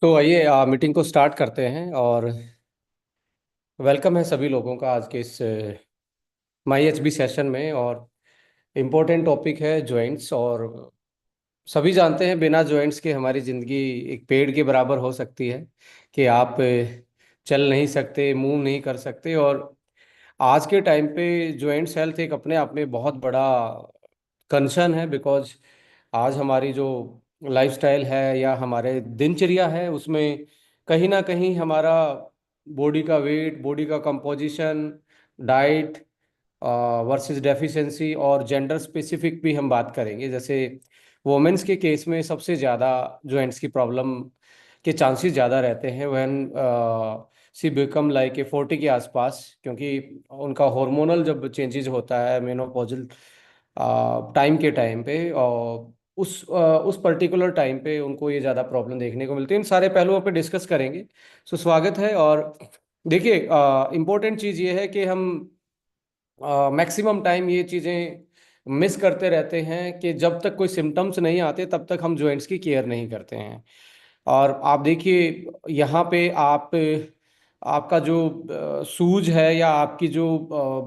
तो आइए मीटिंग को स्टार्ट करते हैं। और वेलकम है सभी लोगों का आज के इस माई एच बी सेशन में। और इम्पोर्टेंट टॉपिक है जॉइंट्स। और सभी जानते हैं बिना जॉइंट्स के हमारी ज़िंदगी एक पेड़ के बराबर हो सकती है कि आप चल नहीं सकते, मूव नहीं कर सकते। और आज के टाइम पे जॉइंट्स हेल्थ एक अपने आप में बहुत बड़ा कंसर्न है। बिकॉज आज हमारी जो लाइफस्टाइल है या हमारे दिनचर्या है उसमें कहीं ना कहीं हमारा बॉडी का वेट, बॉडी का कंपोजिशन, डाइट वर्सेस डेफिशिएंसी और जेंडर स्पेसिफिक भी हम बात करेंगे। जैसे वुमेन्स के केस में सबसे ज़्यादा जॉइंट्स की प्रॉब्लम के चांसेस ज़्यादा रहते हैं when she become like a 40 के आसपास, क्योंकि उनका हार्मोनल जब चेंजेस होता है मेनोपॉजल टाइम के टाइम पे, और उस पर्टिकुलर टाइम पे उनको ये ज़्यादा प्रॉब्लम देखने को मिलती है। इन सारे पहलुओं पे डिस्कस करेंगे। सो स्वागत है। और देखिए, इम्पोर्टेंट चीज़ ये है कि हम मैक्सिमम टाइम ये चीज़ें मिस करते रहते हैं कि जब तक कोई सिम्टम्स नहीं आते तब तक हम जॉइंट्स की केयर नहीं करते हैं। और आप देखिए, यहाँ पे आपका जो सूज है या आपकी जो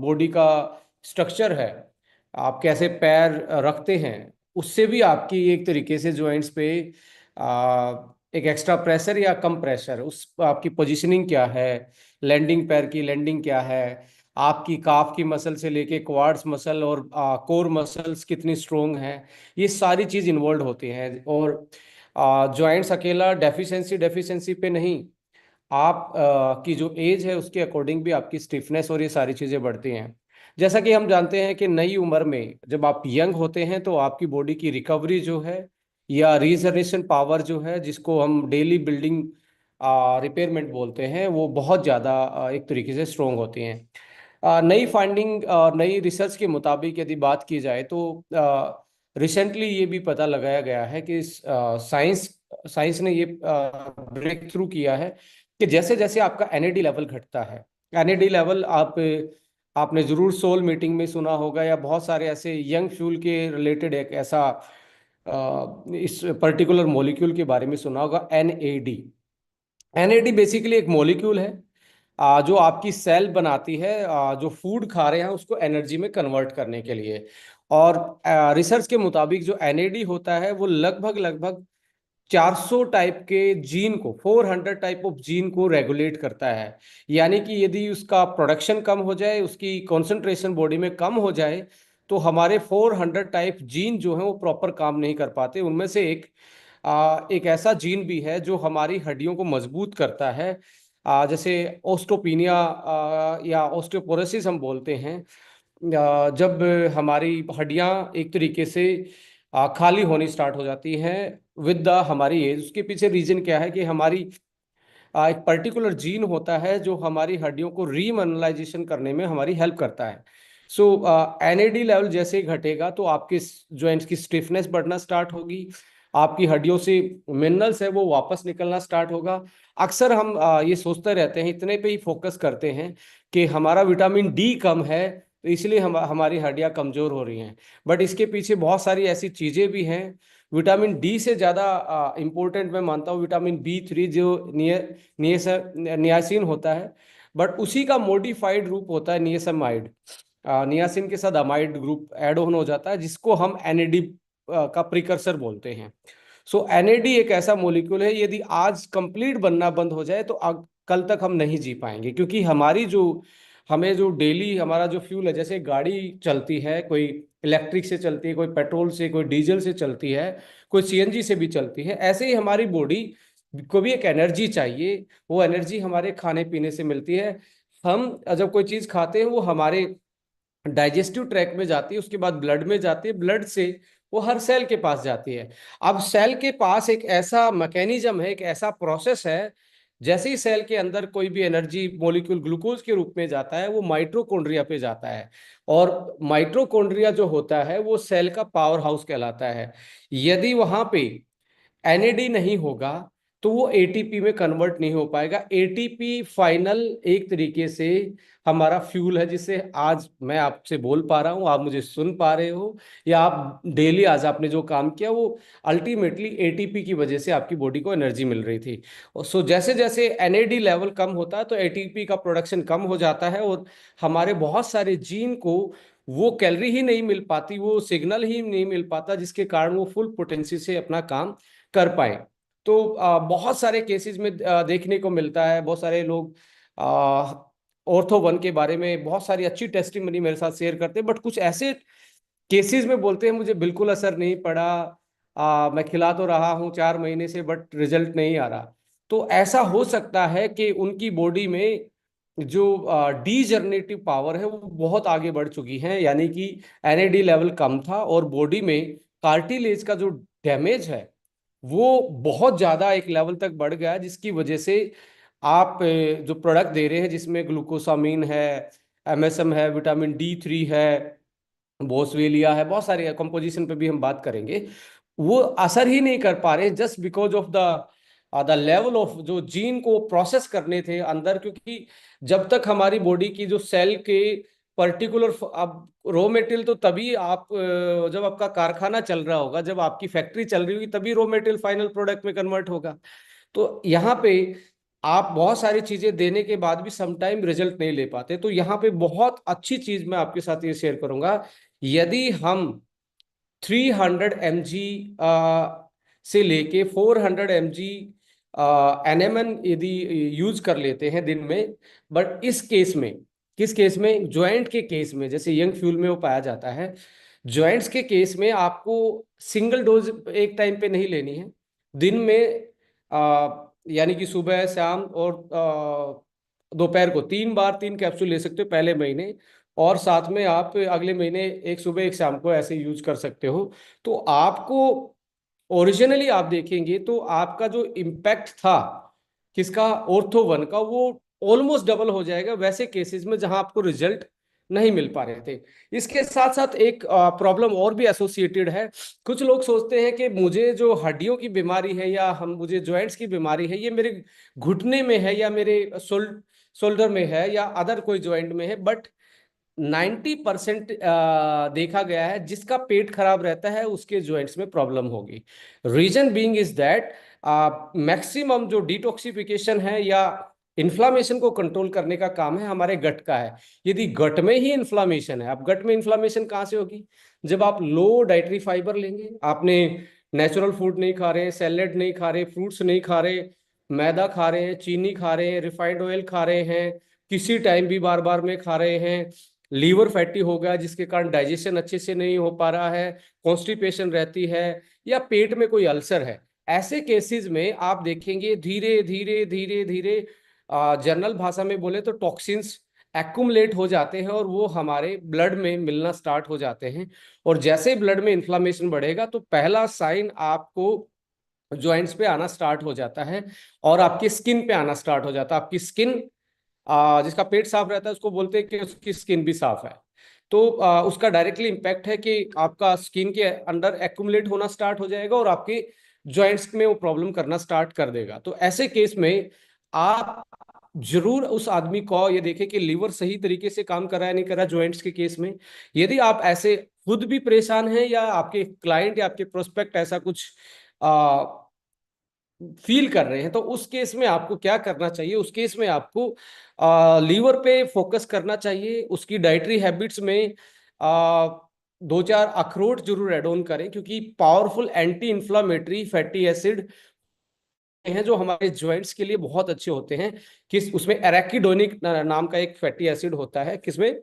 बॉडी का स्ट्रक्चर है, आप कैसे पैर रखते हैं, उससे भी आपकी एक तरीके से जॉइंट्स पे एक एक्स्ट्रा प्रेशर या कम प्रेशर, उस आपकी पोजीशनिंग क्या है, लैंडिंग पैर की लैंडिंग क्या है, आपकी काफ की मसल से लेके क्वाड्स मसल और कोर मसल्स कितनी स्ट्रोंग हैं, ये सारी चीज इन्वॉल्व होती हैं। और जॉइंट्स अकेला डेफिशिएंसी डेफिशिएंसी पे नहीं, आप की जो एज है उसके अकॉर्डिंग भी आपकी स्टिफनेस और ये सारी चीजें बढ़ती हैं। जैसा कि हम जानते हैं कि नई उम्र में जब आप यंग होते हैं तो आपकी बॉडी की रिकवरी जो है या रिजर्वेशन पावर जो है, जिसको हम डेली बिल्डिंग रिपेयरमेंट बोलते हैं, वो बहुत ज़्यादा एक तरीके से स्ट्रोंग होती हैं। नई फाइंडिंग, नई रिसर्च के मुताबिक यदि बात की जाए तो रिसेंटली ये भी पता लगाया गया है कि साइंस साइंस ने ये ब्रेक थ्रू किया है कि जैसे जैसे आपका एनएडी लेवल घटता है, एनएडी लेवल आपने जरूर सोल मीटिंग में सुना होगा या बहुत सारे ऐसे यंग फ्यूल के रिलेटेड एक ऐसा इस पर्टिकुलर मॉलिक्यूल के बारे में सुना होगा, एनएडी। एनएडी बेसिकली एक मॉलिक्यूल है जो आपकी सेल बनाती है, जो फूड खा रहे हैं उसको एनर्जी में कन्वर्ट करने के लिए। और रिसर्च के मुताबिक जो एनएडी होता है वो लगभग लगभग 400 टाइप के जीन को, 400 टाइप ऑफ जीन को रेगुलेट करता है। यानी कि यदि उसका प्रोडक्शन कम हो जाए, उसकी कॉन्सेंट्रेशन बॉडी में कम हो जाए, तो हमारे 400 टाइप जीन जो हैं वो प्रॉपर काम नहीं कर पाते। उनमें से एक ऐसा जीन भी है जो हमारी हड्डियों को मजबूत करता है, जैसे ओस्टोपिनिया या ओस्टियोपोरोसिस हम बोलते हैं। जब हमारी हड्डियां एक तरीके से खाली होनी स्टार्ट हो जाती हैं विद द हमारी एज, उसके पीछे रीजन क्या है कि हमारी एक पर्टिकुलर जीन होता है जो हमारी हड्डियों को रीमिनरलाइजेशन करने में हमारी हेल्प करता है। सो एनएडी लेवल जैसे ही घटेगा तो आपके जॉइंट्स की स्टिफनेस बढ़ना स्टार्ट होगी, आपकी हड्डियों से मिनरल्स है वो वापस निकलना स्टार्ट होगा। अक्सर हम ये सोचते रहते हैं, इतने पे ही फोकस करते हैं कि हमारा विटामिन डी कम है तो इसलिए हमारी हड्डियां कमजोर हो रही हैं। बट इसके पीछे बहुत सारी ऐसी चीजें भी हैं। विटामिन डी से ज़्यादा इम्पोर्टेंट मैं मानता हूँ विटामिन बी 3, जो नियासिन होता है, बट उसी का मॉडिफाइड रूप होता है नियासमाइड। नियासिन के साथ अमाइड ग्रुप ऐड ऑन हो जाता है जिसको हम एनएडी का प्रिकर्सर बोलते हैं। सो एनएडी एक ऐसा मॉलिक्यूल है, यदि आज कंप्लीट बनना बंद हो जाए तो कल तक हम नहीं जी पाएंगे, क्योंकि हमारी जो हमें जो डेली हमारा जो फ्यूल है, जैसे गाड़ी चलती है, कोई इलेक्ट्रिक से चलती है, कोई पेट्रोल से, कोई डीजल से चलती है, कोई सीएनजी से भी चलती है, ऐसे ही हमारी बॉडी को भी एक एनर्जी चाहिए। वो एनर्जी हमारे खाने पीने से मिलती है। हम जब कोई चीज खाते हैं वो हमारे डाइजेस्टिव ट्रैक में जाती है, उसके बाद ब्लड में जाती है, ब्लड से वो हर सेल के पास जाती है। अब सेल के पास एक ऐसा मैकेनिज्म है, एक ऐसा प्रोसेस है, जैसे ही सेल के अंदर कोई भी एनर्जी मॉलिक्यूल ग्लूकोज के रूप में जाता है वो माइटोकॉन्ड्रिया पे जाता है। और माइटोकॉन्ड्रिया जो होता है वो सेल का पावर हाउस कहलाता है। यदि वहां पे एनएडी नहीं होगा तो वो एटीपी में कन्वर्ट नहीं हो पाएगा। एटीपी फाइनल एक तरीके से हमारा फ्यूल है, जिससे आज मैं आपसे बोल पा रहा हूँ, आप मुझे सुन पा रहे हो, या आप डेली आज आपने जो काम किया वो अल्टीमेटली एटीपी की वजह से आपकी बॉडी को एनर्जी मिल रही थी। और सो जैसे जैसे एनएडी लेवल कम होता है तो एटीपी का प्रोडक्शन कम हो जाता है, और हमारे बहुत सारे जीन को वो कैलोरी ही नहीं मिल पाती, वो सिग्नल ही नहीं मिल पाता, जिसके कारण वो फुल पोटेंसी से अपना काम कर पाए। तो बहुत सारे केसेस में देखने को मिलता है। बहुत सारे लोग ऑर्थो वन के बारे में बहुत सारी अच्छी टेस्टिमनी मेरे साथ शेयर करते हैं, बट कुछ ऐसे केसेस में बोलते हैं मुझे बिल्कुल असर नहीं पड़ा, मैं खिला तो रहा हूँ 4 महीने से बट रिजल्ट नहीं आ रहा। तो ऐसा हो सकता है कि उनकी बॉडी में जो डीजनरेटिव पावर है वो बहुत आगे बढ़ चुकी है, यानी कि एनएडी लेवल कम था और बॉडी में कार्टिलेज का जो डैमेज है वो बहुत ज्यादा एक लेवल तक बढ़ गया है, जिसकी वजह से आप जो प्रोडक्ट दे रहे हैं जिसमें ग्लूकोसामिन है, एमएसएम है, विटामिन D3 है, बोसवेलिया है, बहुत सारे कंपोजिशन पे भी हम बात करेंगे, वो असर ही नहीं कर पा रहे just because of the level of जो जीन को प्रोसेस करने थे अंदर। क्योंकि जब तक हमारी बॉडी की जो सेल के पर्टिकुलर, अब रॉ मटेरियल तो तभी आप जब आपका कारखाना चल रहा होगा, जब आपकी फैक्ट्री चल रही होगी, तभी रॉ मटेरियल फाइनल प्रोडक्ट में कन्वर्ट होगा। तो यहाँ पे आप बहुत सारी चीजें देने के बाद भी समटाइम रिजल्ट नहीं ले पाते। तो यहाँ पे बहुत अच्छी चीज मैं आपके साथ ये शेयर करूंगा। यदि हम 300 mg से लेके 400 mg NMN यदि यूज कर लेते हैं दिन में, बट इस केस में, किस केस में, ज्वाइंट के केस में, जैसे यंग फ्यूल में वो पाया जाता है, ज्वाइंट्स के केस में आपको सिंगल डोज एक टाइम पे नहीं लेनी है। दिन में यानी कि सुबह, शाम और दोपहर को 3 बार 3 कैप्सूल ले सकते हो पहले महीने, और साथ में आप अगले महीने एक सुबह एक शाम को ऐसे यूज कर सकते हो। तो आपको ओरिजिनली आप देखेंगे तो आपका जो इम्पैक्ट था किसका, ऑर्थो वन का, वो ऑलमोस्ट डबल हो जाएगा वैसे केसेस में जहां आपको रिजल्ट नहीं मिल पा रहे थे। इसके साथ साथ एक प्रॉब्लम और भी एसोसिएटेड है। कुछ लोग सोचते हैं कि मुझे जो हड्डियों की बीमारी है या हम मुझे जॉइंट्स की बीमारी है, ये मेरे घुटने में है या मेरे शोल्डर में है या अदर कोई जॉइंट में है, बट 90% देखा गया है जिसका पेट खराब रहता है उसके जॉइंट्स में प्रॉब्लम होगी। Reason being is that maximum जो डिटॉक्सिफिकेशन है या इन्फ्लामेशन को कंट्रोल करने का काम है हमारे गट का है। यदि गट में ही इन्फ्लामेशन है, अब गट में इन्फ्लामेशन कहाँ से होगी, जब आप लो डाइटरी फाइबर लेंगे, आपने नेचुरल फूड नहीं खा रहे, सैलेड नहीं खा रहे, फ्रूट्स नहीं खा रहे, मैदा खा रहे हैं, चीनी खा रहे हैं, रिफाइंड ऑयल खा रहे हैं, किसी टाइम भी बार बार में खा रहे हैं, लीवर फैटी हो गया जिसके कारण डाइजेशन अच्छे से नहीं हो पा रहा है, कॉन्स्टिपेशन रहती है, या पेट में कोई अल्सर है, ऐसे केसेस में आप देखेंगे धीरे धीरे धीरे धीरे जनरल भाषा में बोले तो टॉक्सिन्स एक्युमुलेट हो जाते हैं और वो हमारे ब्लड में मिलना स्टार्ट हो जाते हैं। और जैसे ही ब्लड में इन्फ्लामेशन बढ़ेगा तो पहला साइन आपको जॉइंट्स पे आना स्टार्ट हो जाता है और आपकी स्किन पे आना स्टार्ट हो जाता है। आपकी स्किन, जिसका पेट साफ रहता है उसको बोलते हैं कि उसकी स्किन भी साफ है। तो उसका डायरेक्टली इम्पैक्ट है कि आपका स्किन के अंदर एक्युमुलेट होना स्टार्ट हो जाएगा और आपके जॉइंट्स में वो प्रॉब्लम करना स्टार्ट कर देगा। तो ऐसे केस में आप जरूर उस आदमी को ये देखें कि लीवर सही तरीके से काम कर रहा है नहीं कर रहा जॉइंट्स के केस में। यदि आप ऐसे खुद भी परेशान हैं या आपके क्लाइंट या आपके प्रोस्पेक्ट ऐसा कुछ फील कर रहे हैं, तो उस केस में आपको क्या करना चाहिए, उस केस में आपको लीवर पे फोकस करना चाहिए। उसकी डाइटरी हैबिट्स में 2-4 अखरोट जरूर ऐड ऑन करें, क्योंकि powerful anti inflammatory fatty acid हैं जो हमारे जॉइंट्स के लिए बहुत अच्छे होते हैं। किस उसमें एराकिडोनिक नाम का एक फैटी एसिड होता है, किसमें,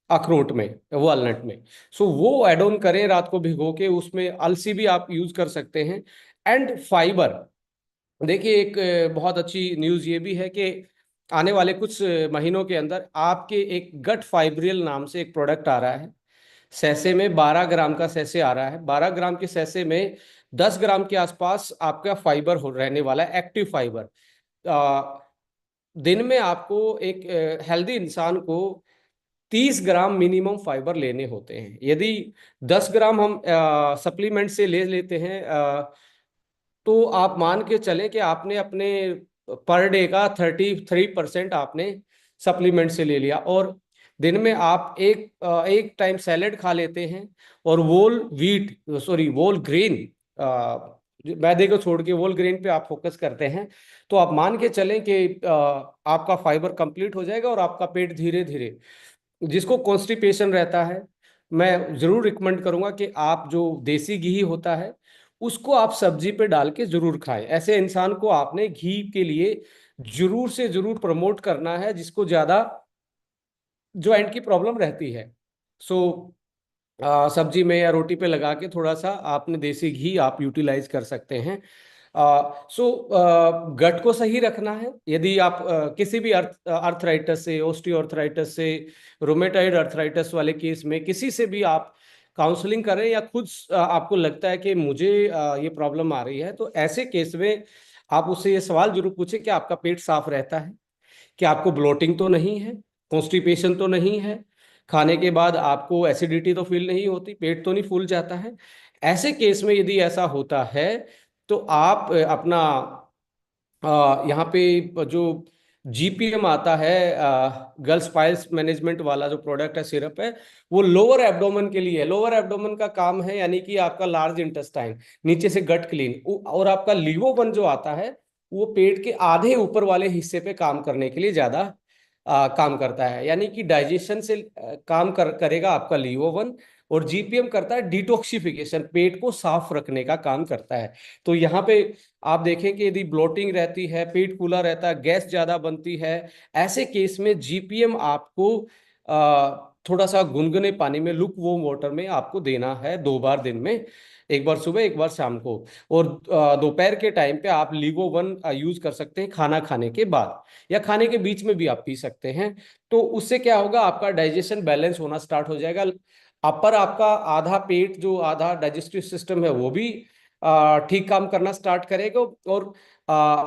अखरोट में, वॉलनट में। सो वो ऐड ऑन करें रात को भिगो के, उसमें अलसी भी आप यूज कर सकते हैं। एंड फाइबर, देखिए एक बहुत अच्छी न्यूज़ ये भी है कि आने वाले कुछ महीनों के अंदर आपके एक गट फाइब्रियल नाम से एक प्रोडक्ट आ रहा है। सैसे में 12 ग्राम का सैसे आ रहा है। 12 ग्राम के सैसे में 10 ग्राम के आसपास आपका फाइबर हो रहने वाला है, एक्टिव फाइबर। दिन में आपको एक हेल्दी इंसान को 30 ग्राम मिनिमम फाइबर लेने होते हैं। यदि 10 ग्राम हम सप्लीमेंट से ले लेते हैं, तो आप मान के चलें कि आपने अपने पर डे का 33% आपने सप्लीमेंट से ले लिया, और दिन में आप एक टाइम सैलेड खा लेते हैं, और वोल ग्रेन, मैदे को छोड़ के वोल ग्रेन पे आप फोकस करते हैं, तो आप मान के चलें कि आपका फाइबर कंप्लीट हो जाएगा, और आपका पेट धीरे धीरे, जिसको कॉन्स्टिपेशन रहता है, मैं जरूर रिकमेंड करूंगा कि आप जो देसी घी होता है उसको आप सब्जी पे डाल के जरूर खाएं। ऐसे इंसान को आपने घी के लिए जरूर से जरूर प्रमोट करना है जिसको ज्यादा ज्वाइंट की प्रॉब्लम रहती है। सो सब्जी में या रोटी पे लगा के थोड़ा सा आपने देसी घी आप यूटिलाइज कर सकते हैं। गट को सही रखना है। यदि आप किसी भी अर्थराइटस से, ऑस्टियोआर्थराइटिस से, रोमेटाइड अर्थराइटिस वाले केस में किसी से भी आप काउंसलिंग करें, या खुद आपको लगता है कि मुझे ये प्रॉब्लम आ रही है, तो ऐसे केस में आप उससे ये सवाल जरूर पूछें कि आपका पेट साफ रहता है, कि आपको ब्लोटिंग तो नहीं है, कॉन्स्टिपेशन तो नहीं है, खाने के बाद आपको एसिडिटी तो फील नहीं होती, पेट तो नहीं फूल जाता है। ऐसे केस में यदि ऐसा होता है तो आप अपना यहाँ पे जो जीपीएम आता है, गर्ल्स पाइल्स मैनेजमेंट वाला जो प्रोडक्ट है, सिरप है, वो लोअर एब्डोमेन के लिए है। लोअर एब्डोमेन का काम है यानी कि आपका लार्ज इंटेस्टाइन, नीचे से गट क्लीन, और आपका लीवोवन जो आता है वो पेट के आधे ऊपर वाले हिस्से पे काम करने के लिए ज्यादा काम करता है, यानी कि डाइजेशन से काम करेगा आपका लीवोवन। और जीपीएम करता है डिटॉक्सिफिकेशन, पेट को साफ रखने का काम करता है। तो यहाँ पे आप देखें कि यदि ब्लोटिंग रहती है, पेट फूला रहता है, गैस ज्यादा बनती है, ऐसे केस में जीपीएम आपको थोड़ा सा गुनगुने पानी में, लुक वार्म वाटर में आपको देना है 2 बार दिन में, एक बार सुबह एक बार शाम को। और दोपहर के टाइम पे आप लीवो वन यूज कर सकते हैं खाना खाने के बाद, या खाने के बीच में भी आप पी सकते हैं। तो उससे क्या होगा, आपका डाइजेशन बैलेंस होना स्टार्ट हो जाएगा। अपर आपका आधा पेट, जो आधा डाइजेस्टिव सिस्टम है, वो भी ठीक काम करना स्टार्ट करेगा, और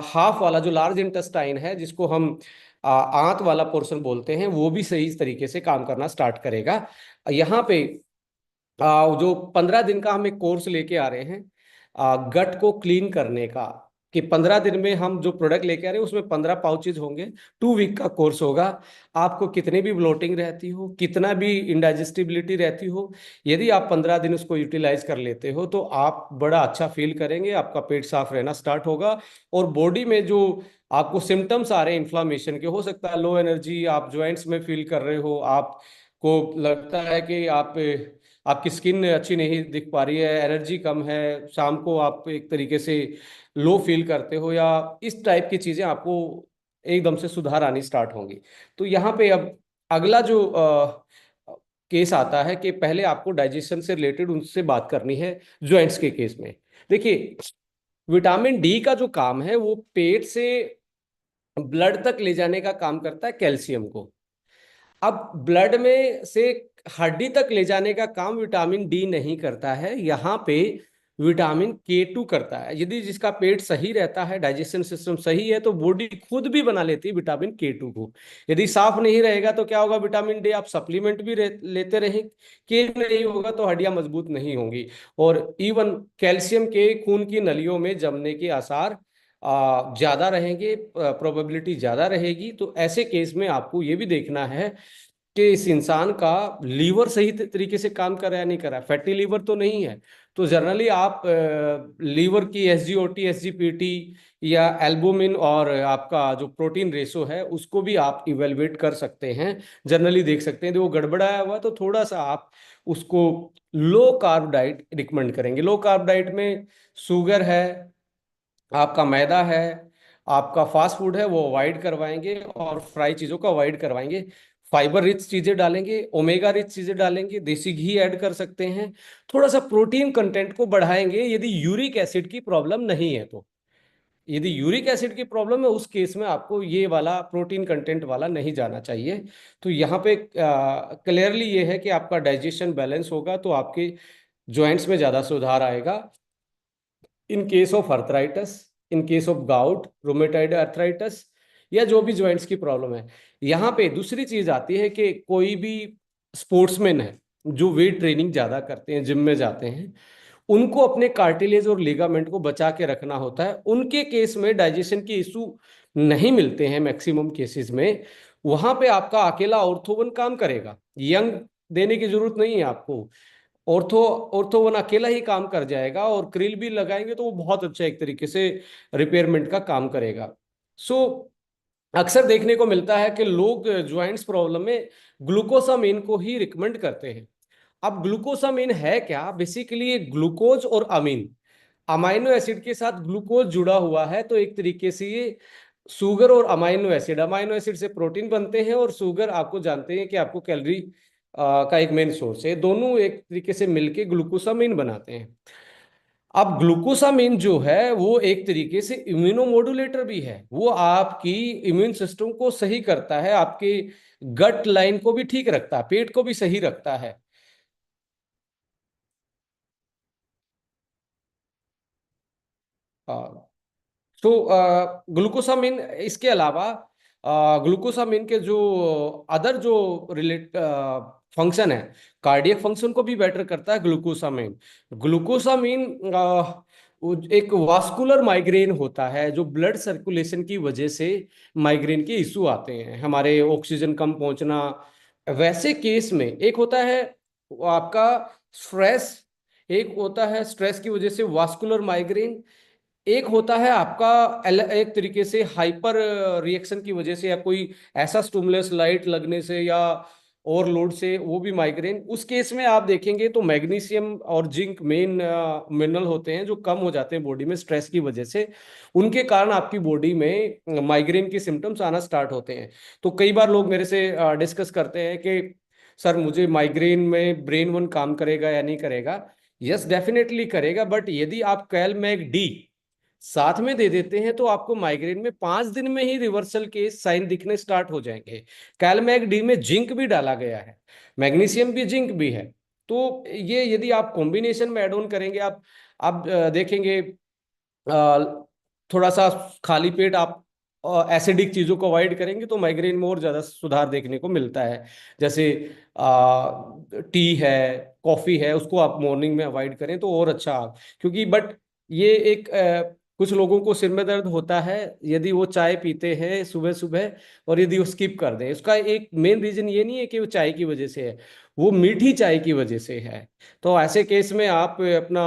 हाफ वाला जो लार्ज इंटेस्टाइन है, जिसको हम आंत वाला पोर्शन बोलते हैं, वो भी सही तरीके से काम करना स्टार्ट करेगा। यहाँ पे जो 15 दिन का हम एक कोर्स लेके आ रहे हैं गट को क्लीन करने का, कि 15 दिन में हम जो प्रोडक्ट लेके आ रहे हैं उसमें 15 पाउचेज होंगे। 2 वीक का कोर्स होगा। आपको कितनी भी ब्लोटिंग रहती हो, कितना भी इंडाइजेस्टिबिलिटी रहती हो, यदि आप 15 दिन उसको यूटिलाइज कर लेते हो तो आप बड़ा अच्छा फील करेंगे, आपका पेट साफ रहना स्टार्ट होगा। और बॉडी में जो आपको सिम्टम्स आ रहे हैं इन्फ्लामेशन के, हो सकता है लो एनर्जी आप ज्वाइंट्स में फील कर रहे हो, आपको लगता है कि आपकी स्किन अच्छी नहीं दिख पा रही है, एनर्जी कम है, शाम को आप एक तरीके से लो फील करते हो, या इस टाइप की चीजें आपको एकदम से सुधार आनी स्टार्ट होंगी। तो यहाँ पे अब अगला जो केस आता है कि पहले आपको डाइजेशन से रिलेटेड उनसे बात करनी है। जॉइंट्स के केस में देखिए, विटामिन डी का जो काम है वो पेट से ब्लड तक ले जाने का काम करता है, कैल्शियम को। अब ब्लड में से हड्डी तक ले जाने का काम विटामिन डी नहीं करता है, यहाँ पे विटामिन K2 करता है। यदि जिसका पेट सही रहता है, डाइजेशन सिस्टम सही है, तो बॉडी खुद भी बना लेती है विटामिन K2 को। यदि साफ नहीं रहेगा तो क्या होगा, विटामिन डी आप सप्लीमेंट भी लेते रहें, के नहीं होगा तो हड्डियां मजबूत नहीं होंगी। और इवन कैल्शियम के खून की नलियों में जमने के आसार ज्यादा रहेंगे, प्रोबेबिलिटी ज्यादा रहेगी। तो ऐसे केस में आपको ये भी देखना है कि इस इंसान का लीवर सही तरीके से काम कर रहा है नहीं कर रहा है, फैटी लीवर तो नहीं है। तो जनरली आप लीवर की एसजीओटी, एसजीपीटी, या एल्बुमिन, और आपका जो प्रोटीन रेशो है उसको भी आप इवेलुएट कर सकते हैं। जनरली देख सकते हैं, तो वो गड़बड़ाया हुआ है तो थोड़ा सा आप उसको लो कार्ब डाइट रिकमेंड करेंगे। लो कार्ब डाइट में शुगर है, आपका मैदा है, आपका फास्ट फूड है, वो अवॉइड करवाएंगे, और फ्राई चीज़ों को अवॉइड करवाएंगे। फाइबर रिच चीज़ें डालेंगे, ओमेगा रिच चीज़ें डालेंगे, देसी घी ऐड कर सकते हैं, थोड़ा सा प्रोटीन कंटेंट को बढ़ाएंगे यदि यूरिक एसिड की प्रॉब्लम नहीं है तो। यदि यूरिक एसिड की प्रॉब्लम है उस केस में आपको ये वाला प्रोटीन कंटेंट वाला नहीं जाना चाहिए। तो यहाँ पे क्लियरली ये है कि आपका डाइजेशन बैलेंस होगा तो आपके जॉइंट्स में ज़्यादा सुधार आएगा। In case of arthritis, in case of gout, rheumatoid arthritis, या जो भी जॉइंट्स की प्रॉब्लम है। यहाँ पे दूसरी चीज आती है कि कोई भी स्पोर्ट्समैन है जो वेट ट्रेनिंग ज्यादा करते हैं, जिम में जाते हैं, उनको अपने कार्टिलेज और लिगामेंट को बचा के रखना होता है। उनके केस में डाइजेशन की इशू नहीं मिलते हैं मैक्सिमम केसेस में। वहां पे आपका अकेला ऑर्थोवन काम करेगा, यंग देने की जरूरत नहीं है आपको। ऑर्थोवन अकेला ही काम कर जाएगा, और क्रिल भी लगाएंगे तो वो बहुत अच्छा एक तरीके से रिपेयरमेंट का काम करेगा। सो अक्सर देखने को मिलता है कि लोग ज्वाइंट्स प्रॉब्लम में ग्लूकोसामिन को ही रिकमेंड करते हैं। अब ग्लूकोसामिन है क्या? बेसिकली ग्लूकोज और अमीन, अमाइनो एसिड के साथ ग्लूकोज जुड़ा हुआ है, तो एक तरीके से ये शुगर और अमाइनो एसिड से प्रोटीन बनते हैं, और शुगर आपको जानते हैं कि आपको कैलोरी का एक मेन सोर्स है। दोनों एक तरीके से मिलके ग्लूकोसामिन बनाते हैं। अब ग्लूकोसामिन जो है वो एक तरीके से इम्यूनोमोडुलेटर भी है। वो आपकी इम्यून सिस्टम को सही करता है, आपके गट लाइन को भी ठीक रखता है, पेट को भी सही रखता है। तो ग्लूकोसामिन, इसके अलावा ग्लूकोसामिन के जो अदर जो रिलेट फंक्शन है, कार्डियक फंक्शन को भी बेटर करता है ग्लूकोसामिन। ग्लूकोसामिन एक वास्कुलर माइग्रेन होता है, जो ब्लड सर्कुलेशन की वजह से माइग्रेन के इशू आते हैं, हमारे ऑक्सीजन कम पहुंचना। वैसे केस में एक होता है आपका स्ट्रेस, एक होता है स्ट्रेस की वजह से वास्कुलर माइग्रेन, एक होता है आपका एक तरीके से हाइपर रिएक्शन की वजह से, या कोई ऐसा स्टिमुलस लाइट लगने से या ओवरलोड से, वो भी माइग्रेन। उस केस में आप देखेंगे तो मैग्नीशियम और जिंक मेन मिनरल होते हैं जो कम हो जाते हैं बॉडी में स्ट्रेस की वजह से। उनके कारण आपकी बॉडी में माइग्रेन के सिम्टम्स आना स्टार्ट होते हैं। तो कई बार लोग मेरे से डिस्कस करते हैं कि सर मुझे माइग्रेन में ब्रेन वन काम करेगा या नहीं करेगा? यस, डेफिनेटली करेगा, बट यदि आप कैलमैग डी साथ में दे देते हैं तो आपको माइग्रेन में 5 दिन में ही रिवर्सल के साइन दिखने स्टार्ट हो जाएंगे। कैलमैग डी में जिंक भी डाला गया है, मैग्नीशियम भी जिंक भी है। तो ये यदि आप कॉम्बिनेशन में एड ऑन करेंगे, आप देखेंगे थोड़ा सा खाली पेट आप एसिडिक चीजों को अवॉइड करेंगे तो माइग्रेन में और ज्यादा सुधार देखने को मिलता है। जैसे टी है, कॉफी है, उसको आप मॉर्निंग में अवॉइड करें तो और अच्छा। क्योंकि बट ये एक कुछ लोगों को सिर में दर्द होता है यदि वो चाय पीते हैं सुबह सुबह, और यदि वो स्किप कर दें। उसका एक मेन रीजन ये नहीं है कि वो चाय की वजह से है, वो मीठी चाय की वजह से है। तो ऐसे केस में आप अपना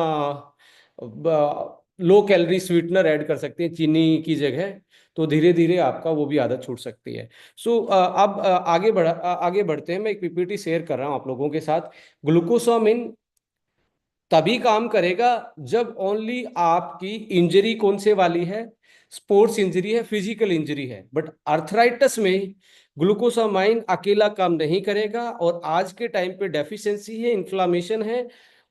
लो कैलोरी स्वीटनर ऐड कर सकते हैं चीनी की जगह, तो धीरे धीरे आपका वो भी आदत छूट सकती है। सो अब आगे बढ़ते हैं। मैं एक पीपीटी शेयर कर रहा हूँ आप लोगों के साथ। ग्लूकोसामिन तभी काम करेगा जब ओनली आपकी इंजरी कौन से वाली है, स्पोर्ट्स इंजरी है, फिजिकल इंजरी है। बट अर्थराइटिस में ग्लूकोसामाइन अकेला काम नहीं करेगा, और आज के टाइम पे डेफिशिएंसी है, इन्फ्लामेशन है,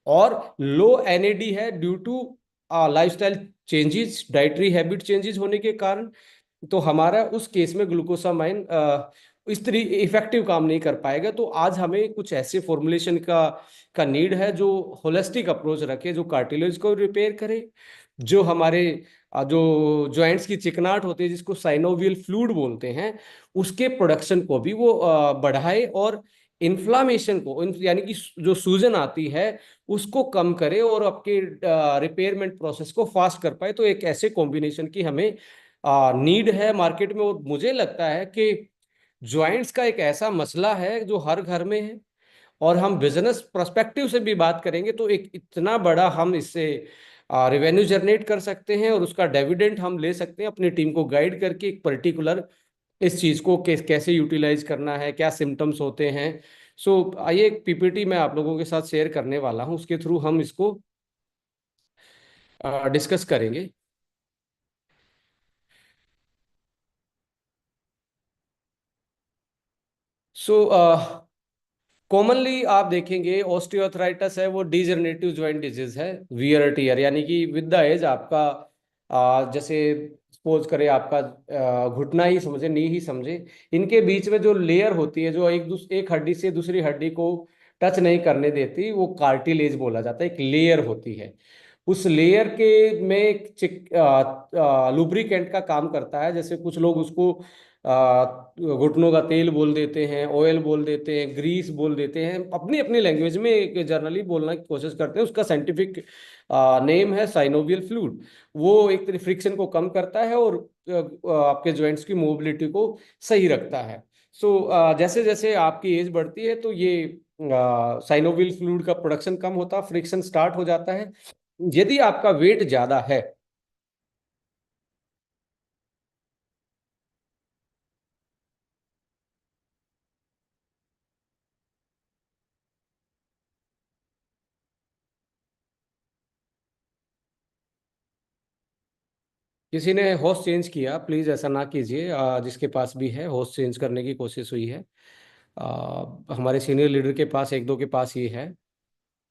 और लो एनएडी है due to lifestyle changes, dietary habit changes होने के कारण। तो हमारा उस केस में ग्लूकोसामाइन इस तरह इफेक्टिव काम नहीं कर पाएगा। तो आज हमें कुछ ऐसे फॉर्मुलेशन का नीड है जो होलिस्टिक अप्रोच रखे, जो कार्टिलेज को रिपेयर करे, जो हमारे जो जॉइंट्स की चिकनाहट होती है जिसको साइनोवियल फ्लूइड बोलते हैं, उसके प्रोडक्शन को भी वो बढ़ाए, और इन्फ्लामेशन को यानी कि जो सूजन आती है उसको कम करे, और आपके रिपेयरमेंट प्रोसेस को फास्ट कर पाए। तो एक ऐसे कॉम्बिनेशन की हमें नीड है मार्केट में। और मुझे लगता है कि जॉइंट्स का एक ऐसा मसला है जो हर घर में है, और हम बिजनेस पर्सपेक्टिव से भी बात करेंगे तो एक इतना बड़ा हम इससे रेवेन्यू जनरेट कर सकते हैं, और उसका डिविडेंड हम ले सकते हैं अपनी टीम को गाइड करके, एक पर्टिकुलर इस चीज को कैसे यूटिलाइज करना है, क्या सिम्टम्स होते हैं। सो आइए, एक पीपीटी मैं आप लोगों के साथ शेयर करने वाला हूं, उसके थ्रू हम इसको डिस्कस करेंगे। सो कॉमनली आप देखेंगे ऑस्टियोआर्थराइटिस है वो डिजनरेटिव जॉइंट डिजीज है, वियर टियर, यानी कि विद द एज आपका जैसे सपोज करें आपका घुटना ही समझे, नी ही समझे, इनके बीच में जो लेयर होती है जो एक हड्डी से दूसरी हड्डी को टच नहीं करने देती, वो कार्टिलेज बोला जाता है, एक लेयर होती है। उस लेयर के में एक लुब्रिकेंट का काम करता है। जैसे कुछ लोग उसको घुटनों का तेल बोल देते हैं, ऑयल बोल देते हैं, ग्रीस बोल देते हैं, अपनी अपनी लैंग्वेज में जनरली बोलने की कोशिश करते हैं। उसका साइंटिफिक नेम है साइनोवियल फ्लूइड। वो एक तरह फ्रिक्शन को कम करता है और आपके जॉइंट्स की मोबिलिटी को सही रखता है। सो जैसे जैसे आपकी एज बढ़ती है तो ये साइनोवियल फ्लूइड का प्रोडक्शन कम होता है, फ्रिक्शन स्टार्ट हो जाता है। यदि आपका वेट ज्यादा है, किसी ने होस्ट चेंज किया, प्लीज ऐसा ना कीजिए। जिसके पास भी है होस्ट चेंज करने की कोशिश हुई है। हमारे सीनियर लीडर के पास, एक दो के पास ये है।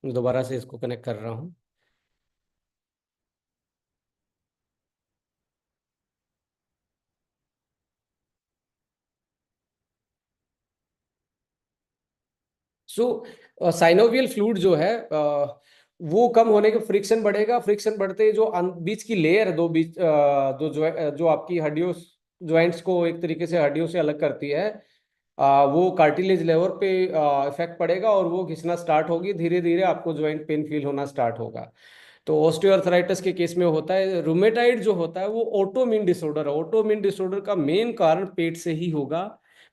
दोबारा से इसको कनेक्ट कर रहा हूँ। सो साइनोवियल फ्लूइड जो है वो कम होने के फ्रिक्शन बढ़ेगा। फ्रिक्शन बढ़ते ही जो बीच की लेयर है, दो बीच जो आपकी हड्डियों ज्वाइंट्स को एक तरीके से हड्डियों से अलग करती है, वो कार्टिलेज लेवल पे इफेक्ट पड़ेगा और वो घिसना स्टार्ट होगी। धीरे धीरे आपको ज्वाइंट पेन फील होना स्टार्ट होगा। तो ऑस्टियोआर्थराइटिस के केस में होता है। रूमेटाइड जो होता है वो ऑटोइम्यून डिसऑर्डर है। ऑटोइम्यून डिसऑर्डर का मेन कारण पेट से ही होगा,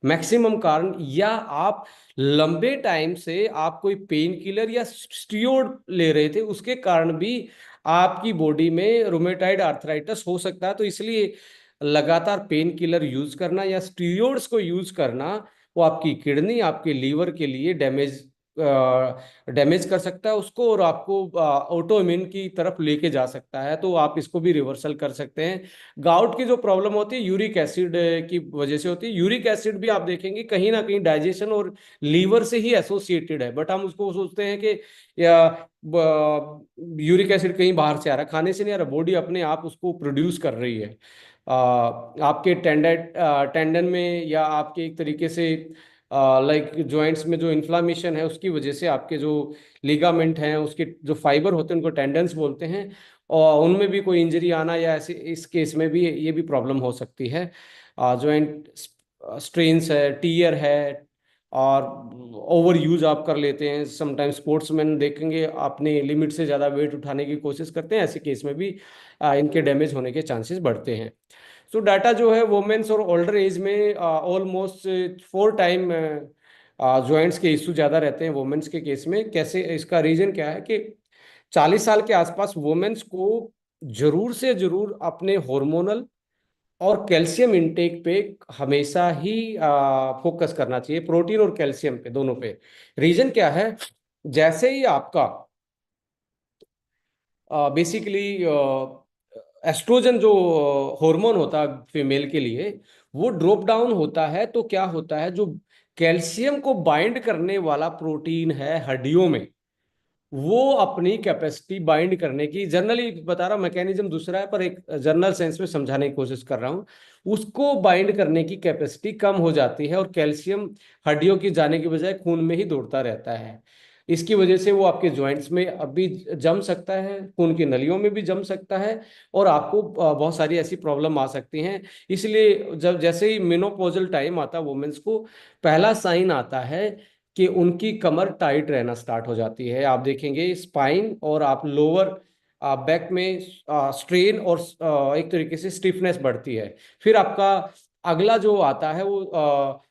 मैक्सिमम कारण। या आप लंबे टाइम से आप कोई पेन किलर या स्टीरोड ले रहे थे, उसके कारण भी आपकी बॉडी में रूमेटाइड आर्थराइटिस हो सकता है। तो इसलिए लगातार पेन किलर यूज करना या स्टीरोड्स को यूज करना, वो आपकी किडनी, आपके लीवर के लिए डैमेज कर सकता है उसको, और आपको ऑटो इम्यून की तरफ लेके जा सकता है। तो आप इसको भी रिवर्सल कर सकते हैं। गाउट की जो प्रॉब्लम होती है यूरिक एसिड की वजह से होती है। यूरिक एसिड भी आप देखेंगे कहीं ना कहीं डाइजेशन और लीवर से ही एसोसिएटेड है, बट हम उसको सोचते हैं कि या यूरिक एसिड कहीं बाहर से आ रहा है, खाने से नहीं आ रहा, बॉडी अपने आप उसको प्रोड्यूस कर रही है। आपके टेंडन में या आपके एक तरीके से लाइक जॉइंट्स में जो इन्फ्लामेशन है उसकी वजह से आपके जो लिगामेंट हैं, उसके जो फाइबर होते हैं उनको टेंडन्स बोलते हैं, और उनमें भी कोई इंजरी आना या ऐसे इस केस में भी ये भी प्रॉब्लम हो सकती है। जॉइंट स्ट्रेन्स है, टीयर है, और ओवर यूज आप कर लेते हैं। समटाइम्स स्पोर्ट्समैन देखेंगे अपने लिमिट से ज़्यादा वेट उठाने की कोशिश करते हैं, ऐसे केस में भी इनके डैमेज होने के चांसेस बढ़ते हैं। सो डाटा जो है वुमेन्स और ओल्डर एज में ऑलमोस्ट 4 टाइम जॉइंट्स के इश्यू ज़्यादा रहते हैं वुमेन्स के केस में। कैसे, इसका रीजन क्या है कि 40 साल के आसपास वुमेन्स को जरूर से जरूर अपने हार्मोनल और कैल्शियम इनटेक पे हमेशा ही फोकस करना चाहिए, प्रोटीन और कैल्शियम पे, दोनों पे। रीजन क्या है, जैसे ही आपका बेसिकली एस्ट्रोजन जो हार्मोन होता है फीमेल के लिए, वो ड्रॉप डाउन होता है, तो क्या होता है, जो कैल्शियम को बाइंड करने वाला प्रोटीन है हड्डियों में, वो अपनी कैपेसिटी बाइंड करने की, जनरली बता रहा हूं मैकेनिज्म दूसरा है, पर एक जनरल सेंस में समझाने की कोशिश कर रहा हूं, उसको बाइंड करने की कैपेसिटी कम हो जाती है और कैल्शियम हड्डियों की जाने की बजाय खून में ही दौड़ता रहता है। इसकी वजह से वो आपके जॉइंट्स में अभी जम सकता है, खून की नलियों में भी जम सकता है, और आपको बहुत सारी ऐसी प्रॉब्लम आ सकती हैं। इसलिए जब जैसे ही मेनोपॉजल टाइम आता है वुमेन्स को, पहला साइन आता है कि उनकी कमर टाइट रहना स्टार्ट हो जाती है। आप देखेंगे स्पाइन और आप लोअर बैक में स्ट्रेन और एक तरीके से स्टिफनेस बढ़ती है। फिर आपका अगला जो आता है वो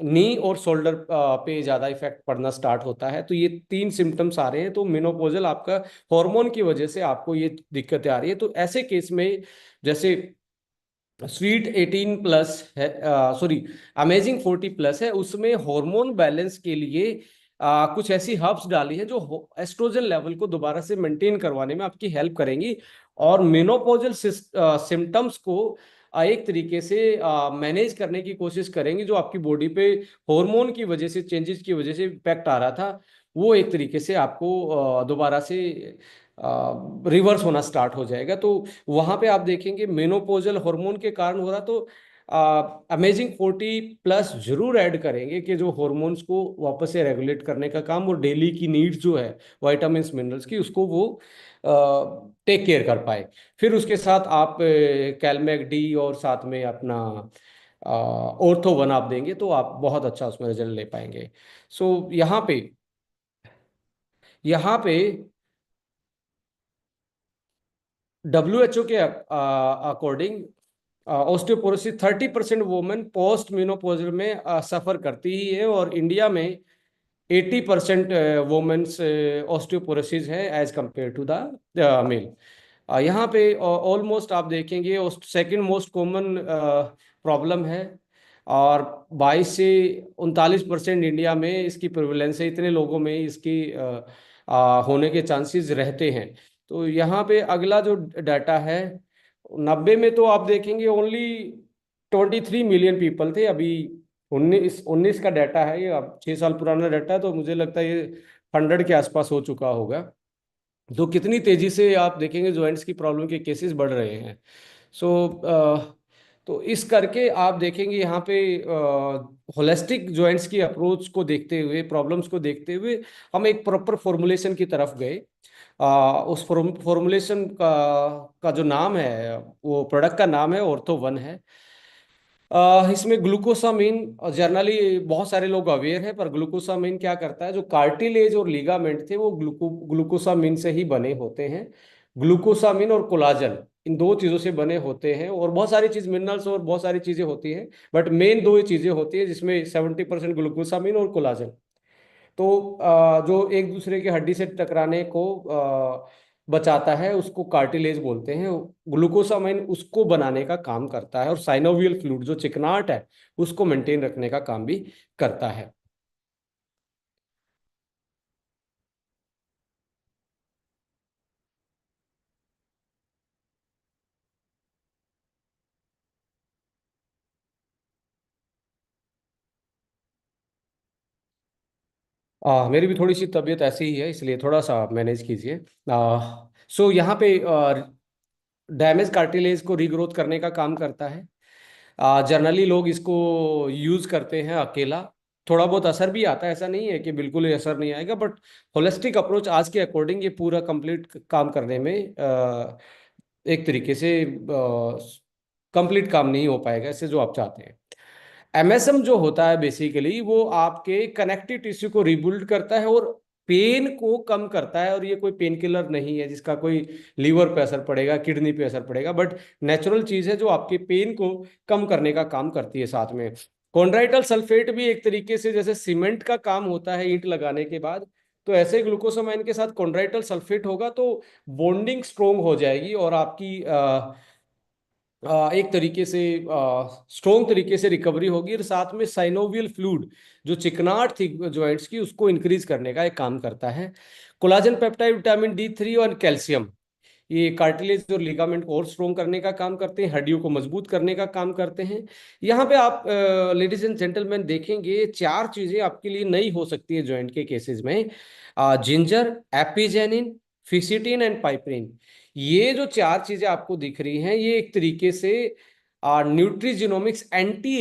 नी और शोल्डर पे ज्यादा इफेक्ट पड़ना स्टार्ट होता है। तो ये 3 सिम्टम्स आ रहे हैं, तो मेनोपॉजल आपका हार्मोन की वजह से आपको ये दिक्कतें आ रही है। तो ऐसे केस में जैसे स्वीट 18+ है, सॉरी अमेजिंग 40+ है, उसमें हार्मोन बैलेंस के लिए कुछ ऐसी हर्ब्स डाली है जो एस्ट्रोजन लेवल को दोबारा से मेंटेन करवाने में आपकी हेल्प करेंगी, और मेनोपॉजल सिम्टम्स को एक तरीके से मैनेज करने की कोशिश करेंगी। जो आपकी बॉडी पे हार्मोन की वजह से, चेंजेस की वजह से इम्पैक्ट आ रहा था, वो एक तरीके से आपको दोबारा से रिवर्स होना स्टार्ट हो जाएगा। तो वहां पे आप देखेंगे मेनोपोजल हार्मोन के कारण हो रहा, तो अमेजिंग 40+ जरूर ऐड करेंगे कि जो हॉर्मोन्स को वापस से रेगुलेट करने का काम, वो डेली की नीड्स जो है विटामिन मिनरल्स की, उसको वो टेक केयर कर पाए। फिर उसके साथ आप कैलमेक डी और साथ में अपना ऑर्थो वन आप देंगे तो आप बहुत अच्छा उसमें रिजल्ट ले पाएंगे। सो यहाँ पे WHO के according osteoporosis 30% women post menopausal में सफर करती ही है, और इंडिया में 80% वुमेन्स ऑस्टियोपोरोसिस है as compare to the male. यहाँ पे ऑलमोस्ट आप देखेंगे सेकंड मोस्ट कॉमन प्रॉब्लम है, और 22 से 39% इंडिया में इसकी प्रेवलेंस है, इतने लोगों में इसकी होने के चांसेस रहते हैं। तो यहाँ पे अगला जो डाटा है, 90 में तो आप देखेंगे ओनली 23 मिलियन पीपल थे। अभी 19 का डाटा है, ये अब 6 साल पुराना डाटा है, तो मुझे लगता है ये 100 के आसपास हो चुका होगा। तो कितनी तेजी से आप देखेंगे जॉइंट्स की प्रॉब्लम के केसेस बढ़ रहे हैं। सो तो इस करके आप देखेंगे यहाँ पे होलिस्टिक जॉइंट्स की अप्रोच को देखते हुए, प्रॉब्लम्स को देखते हुए हम एक प्रॉपर फॉर्मुलेशन की तरफ गए। उस फॉर्मुलेशन का जो नाम है, वो प्रोडक्ट का नाम है ऑर्थो वन है। इसमें ग्लूकोसामिन, जनरली बहुत सारे लोग अवेयर हैं, पर ग्लूकोसामिन क्या करता है, जो कार्टिलेज और लिगामेंट थे वो ग्लूकोसामिन से ही बने होते हैं। ग्लूकोसामिन और कोलाजन इन दो चीजों से बने होते हैं, और बहुत सारी चीज मिनरल्स और बहुत सारी चीजें होती हैं, बट मेन दो ही चीजें होती है जिसमें 70% ग्लूकोसामिन और कोलाजन। तो जो एक दूसरे के हड्डी से टकराने को बचाता है उसको कार्टिलेज बोलते हैं। ग्लूकोसामाइन उसको बनाने का काम करता है, और साइनोवियल फ्लूइड जो चिकनाहट है उसको मेंटेन रखने का काम भी करता है। मेरी भी थोड़ी सी तबीयत ऐसी ही है, इसलिए थोड़ा सा मैनेज कीजिए। सो यहाँ पे डैमेज कार्टिलेज को रीग्रोथ करने का काम करता है। जनरली लोग इसको यूज करते हैं अकेला, थोड़ा बहुत असर भी आता है, ऐसा नहीं है कि बिल्कुल ही असर नहीं आएगा, बट होलिस्टिक अप्रोच आज के अकॉर्डिंग ये पूरा कंप्लीट काम करने में एक तरीके से कंप्लीट काम नहीं हो पाएगा इससे जो आप चाहते हैं। MSM जो होता है बेसिकली वो आपके कनेक्टिव टिश्यू को रिबिल्ड करता है और पेन को कम करता है, और ये कोई पेन किलर नहीं है जिसका कोई लीवर पे असर पड़ेगा, किडनी पे असर पड़ेगा, बट नेचुरल चीज है जो आपके पेन को कम करने का काम करती है। साथ में कॉन्ड्राइटल सल्फेट भी एक तरीके से जैसे सीमेंट का काम होता है ईंट लगाने के बाद, तो ऐसे ग्लूकोसामाइन के साथ कॉन्ड्राइटल सल्फेट होगा तो बॉन्डिंग स्ट्रोंग हो जाएगी, और आपकी एक तरीके से स्ट्रोंग तरीके से रिकवरी होगी, और साथ में साइनोवियल फ्लूइड जो चिकनाहट थी जॉइंट्स की उसको इंक्रीज करने का एक काम करता है। कोलाजन पेप्टाइड, विटामिन D3 और कैल्शियम ये कार्टिलेज और लिगामेंट को और स्ट्रोंग करने का काम करते हैं, हड्डियों को मजबूत करने का काम करते हैं। यहाँ पे आप लेडीज एंड जेंटलमैन देखेंगे चार चीजें आपके लिए नई हो सकती है जॉइंट के केसेस में: जिंजर, एपिजेनिन, फिसिटिन एंड पाइपरिन। ये जो चार चीजें आपको दिख रही हैं ये एक तरीके से न्यूट्रीजिनोमिक्स एंटी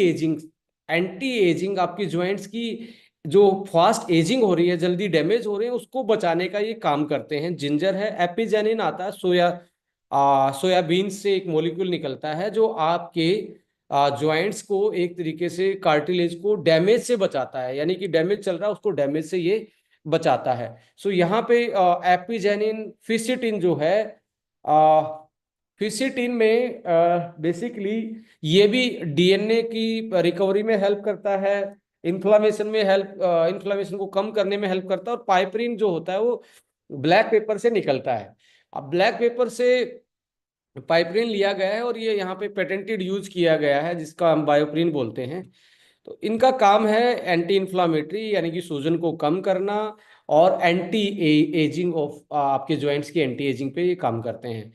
एजिंग आपकी जॉइंट्स की जो फास्ट एजिंग हो रही है, जल्दी डैमेज हो रहे हैं, उसको बचाने का ये काम करते हैं। जिंजर है, एपिजेनिन आता है सोयाबीन से एक मॉलिक्यूल निकलता है जो आपके जॉइंट्स को एक तरीके से कार्टिलेज को डैमेज से बचाता है, यानी कि डैमेज चल रहा है उसको डैमेज से ये बचाता है। सो यहाँ पे एपिजेनिन, फिसिटिन जो है, फिसिटिन में बेसिकली ये भी डीएनए की रिकवरी में हेल्प करता है, इन्फ्लामेशन को कम करने में हेल्प करता है, और पाइपरिन जो होता है वो ब्लैक पेपर से निकलता है। अब ब्लैक पेपर से पाइपरिन लिया गया है और ये यहाँ पे पेटेंटेड यूज किया गया है जिसका हम बायोप्रिन बोलते हैं। तो इनका काम है एंटी इन्फ्लामेटरी यानी कि सूजन को कम करना, और एंटी एजिंग ऑफ आपके जॉइंट्स की एंटी एजिंग पे ये काम करते हैं।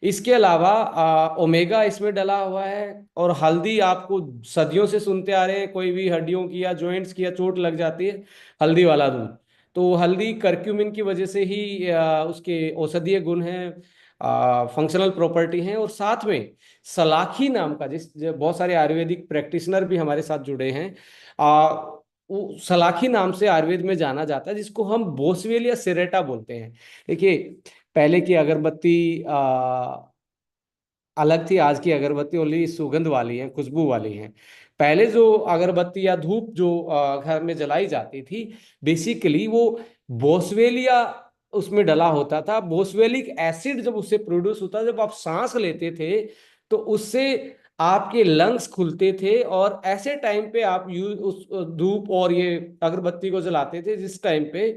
इसके अलावा ओमेगा इसमें डला हुआ है, और हल्दी आपको सदियों से सुनते आ रहे हैं, कोई भी हड्डियों की या जॉइंट्स की या चोट लग जाती है, हल्दी वाला दूध। तो हल्दी करक्यूमिन की वजह से ही उसके औषधीय गुण हैं, फंक्शनल प्रॉपर्टी हैं, और साथ में सलाखी नाम का जो बहुत सारे आयुर्वेदिक प्रैक्टिशनर भी हमारे साथ जुड़े हैं, वो सलाखी नाम से आयुर्वेद में जाना जाता है, जिसको हम बोसवेल या सिरेटा बोलते हैं। देखिए, पहले की अगरबत्ती अलग थी। आज की अगरबत्ती ओनली सुगंध वाली है, खुशबू वाली है। पहले जो अगरबत्ती या धूप जो घर में जलाई जाती थी, बेसिकली वो बोसवेलिया उसमें डला होता था। बोसवेलिक एसिड जब उससे प्रोड्यूस होता, जब आप सांस लेते थे तो उससे आपके लंग्स खुलते थे। और ऐसे टाइम पे आप यूज उस धूप और ये अगरबत्ती को जलाते थे जिस टाइम पे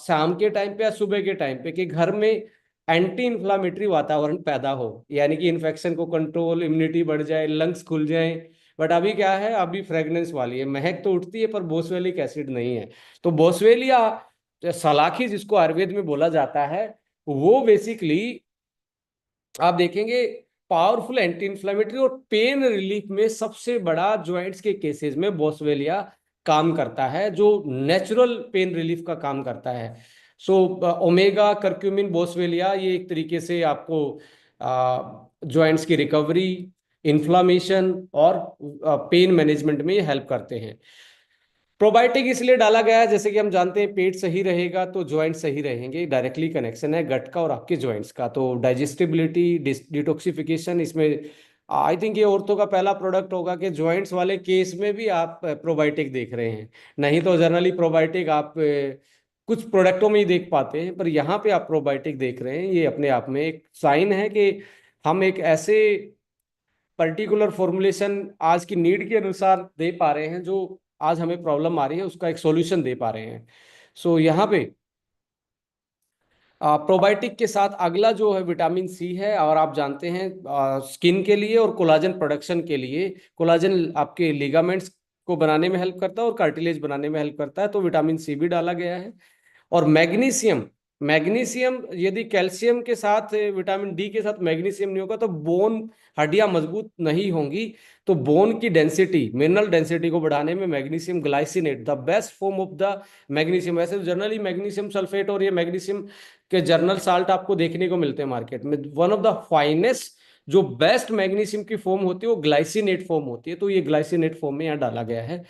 शाम के टाइम पे या सुबह के टाइम पे, कि घर में एंटी इन्फ्लामेटरी वातावरण पैदा हो, यानी कि इन्फेक्शन को कंट्रोल, इम्यूनिटी बढ़ जाए, लंग्स खुल जाए। बट अभी क्या है, अभी फ्रेग्रेंस वाली है, महक तो उठती है पर बोसवेलिक एसिड नहीं है। तो बोसवेलिया सलाखी जिसको आयुर्वेद में बोला जाता है, वो बेसिकली आप देखेंगे पावरफुल एंटी इन्फ्लेमेटरी और पेन रिलीफ में सबसे बड़ा ज्वाइंट्स के केसेस में बोसवेलिया काम करता है, जो नेचुरल पेन रिलीफ का काम करता है। सो ओमेगा करक्यूमिन बोसवेलिया ये एक तरीके से आपको ज्वाइंट्स की रिकवरी, इन्फ्लामेशन और पेन मैनेजमेंट में हेल्प करते हैं। प्रोबायोटिक इसलिए डाला गया है, जैसे कि हम जानते हैं पेट सही रहेगा तो जॉइंट सही रहेंगे, डायरेक्टली कनेक्शन है गट का और आपके जॉइंट्स का। तो डाइजेस्टिबिलिटी, डिटॉक्सिफिकेशन, इसमें आई थिंक ये औरतों का पहला प्रोडक्ट होगा कि जॉइंट्स वाले केस में भी आप प्रोबायोटिक देख रहे हैं। नहीं तो जनरली प्रोबायोटिक आप कुछ प्रोडक्टों में ही देख पाते हैं, पर यहाँ पे आप प्रोबायोटिक देख रहे हैं। ये अपने आप में एक साइन है कि हम एक ऐसे पर्टिकुलर फॉर्मुलेशन आज की नीड के अनुसार दे पा रहे हैं, जो आज हमें प्रॉब्लम आ रही है उसका एक सॉल्यूशन दे पा रहे हैं। सो यहाँ पे प्रोबायोटिक के साथ अगला जो है विटामिन सी है। और आप जानते हैं स्किन के लिए और कोलाजन प्रोडक्शन के लिए, कोलाजन आपके लिगामेंट्स को बनाने में हेल्प करता है और कार्टिलेज बनाने में हेल्प करता है, तो विटामिन सी भी डाला गया है। और मैग्नीशियम, मैग्नीशियम यदि कैल्शियम के साथ विटामिन डी के साथ मैग्नीशियम नहीं होगा तो बोन, हड्डियां मजबूत नहीं होंगी। तो बोन की डेंसिटी, मिनरल डेंसिटी को बढ़ाने में magnesium glycinate the best form of the magnesium. वैसे तो जनरली मैग्नीशियम सल्फेट और ये मैग्नीशियम के जर्नल साल्ट आपको देखने को मिलते हैं मार्केट में। वन ऑफ द फाइनेस्ट जो बेस्ट मैग्नीशियम की फॉर्म होती है वो ग्लाइसिनेट फॉर्म होती है, तो ये ग्लाइसिनेट फॉर्म में यहाँ डाला गया है।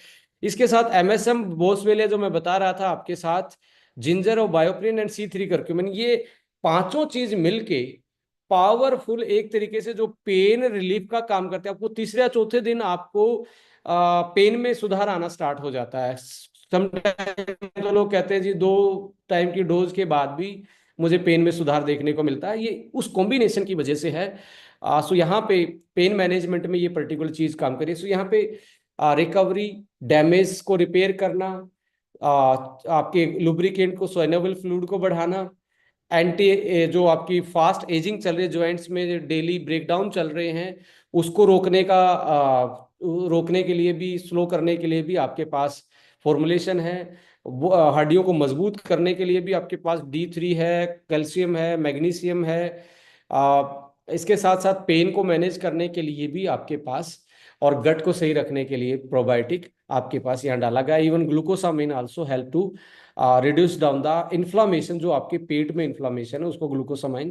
इसके साथ एमएसएम बोसवेलिया जो मैं बता रहा था आपके साथ, जिंजर और बायोप्रिन एंड सी3 करक्यूमिन, ये पांचों चीज मिलके पावरफुल एक तरीके से जो पेन रिलीफ का काम करते हैं। आपको तीसरे या चौथे दिन आपको पेन में सुधार आना स्टार्ट हो जाता है। समटाइम तो लोग कहते हैं जी 2 टाइम की डोज के बाद भी मुझे पेन में सुधार देखने को मिलता है, ये उस कॉम्बिनेशन की वजह से है। सो यहाँ पे पेन मैनेजमेंट में ये पर्टिकुलर चीज काम करी। सो यहाँ पे रिकवरी, डैमेज को रिपेयर करना, आपके लुब्रिकेंट को, सोइनेबल फ्लूइड को बढ़ाना, एंटी जो आपकी फास्ट एजिंग चल रही है जॉइंट्स में, डेली ब्रेकडाउन चल रहे हैं, उसको रोकने के लिए भी, स्लो करने के लिए भी आपके पास फॉर्मुलेशन है। वो हड्डियों को मजबूत करने के लिए भी आपके पास D3 है, कैल्शियम है, मैग्नीशियम है। इसके साथ साथ पेन को मैनेज करने के लिए भी आपके पास, और गट को सही रखने के लिए प्रोबायोटिक आपके पास यहाँ डाला गया। Even glucosamine also help to reduce down the inflammation, जो आपके पेट में इन्फ्लामेशन है उसको ग्लूकोसामाइन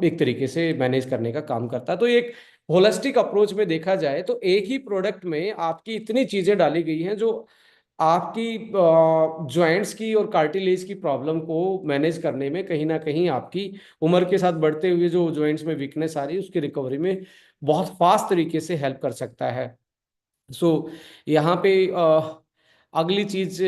एक तरीके से मैनेज करने का काम करता है। तो एक होलिस्टिक अप्रोच में देखा जाए तो एक ही प्रोडक्ट में आपकी इतनी चीजें डाली गई हैं जो आपकी जॉइंट्स की और कार्टिलेज की प्रॉब्लम को मैनेज करने में, कहीं ना कहीं आपकी उम्र के साथ बढ़ते हुए जो जॉइंट्स में वीकनेस आ रही है उसकी रिकवरी में बहुत फास्ट तरीके से हेल्प कर सकता है। सो यहाँ पे अगली चीज,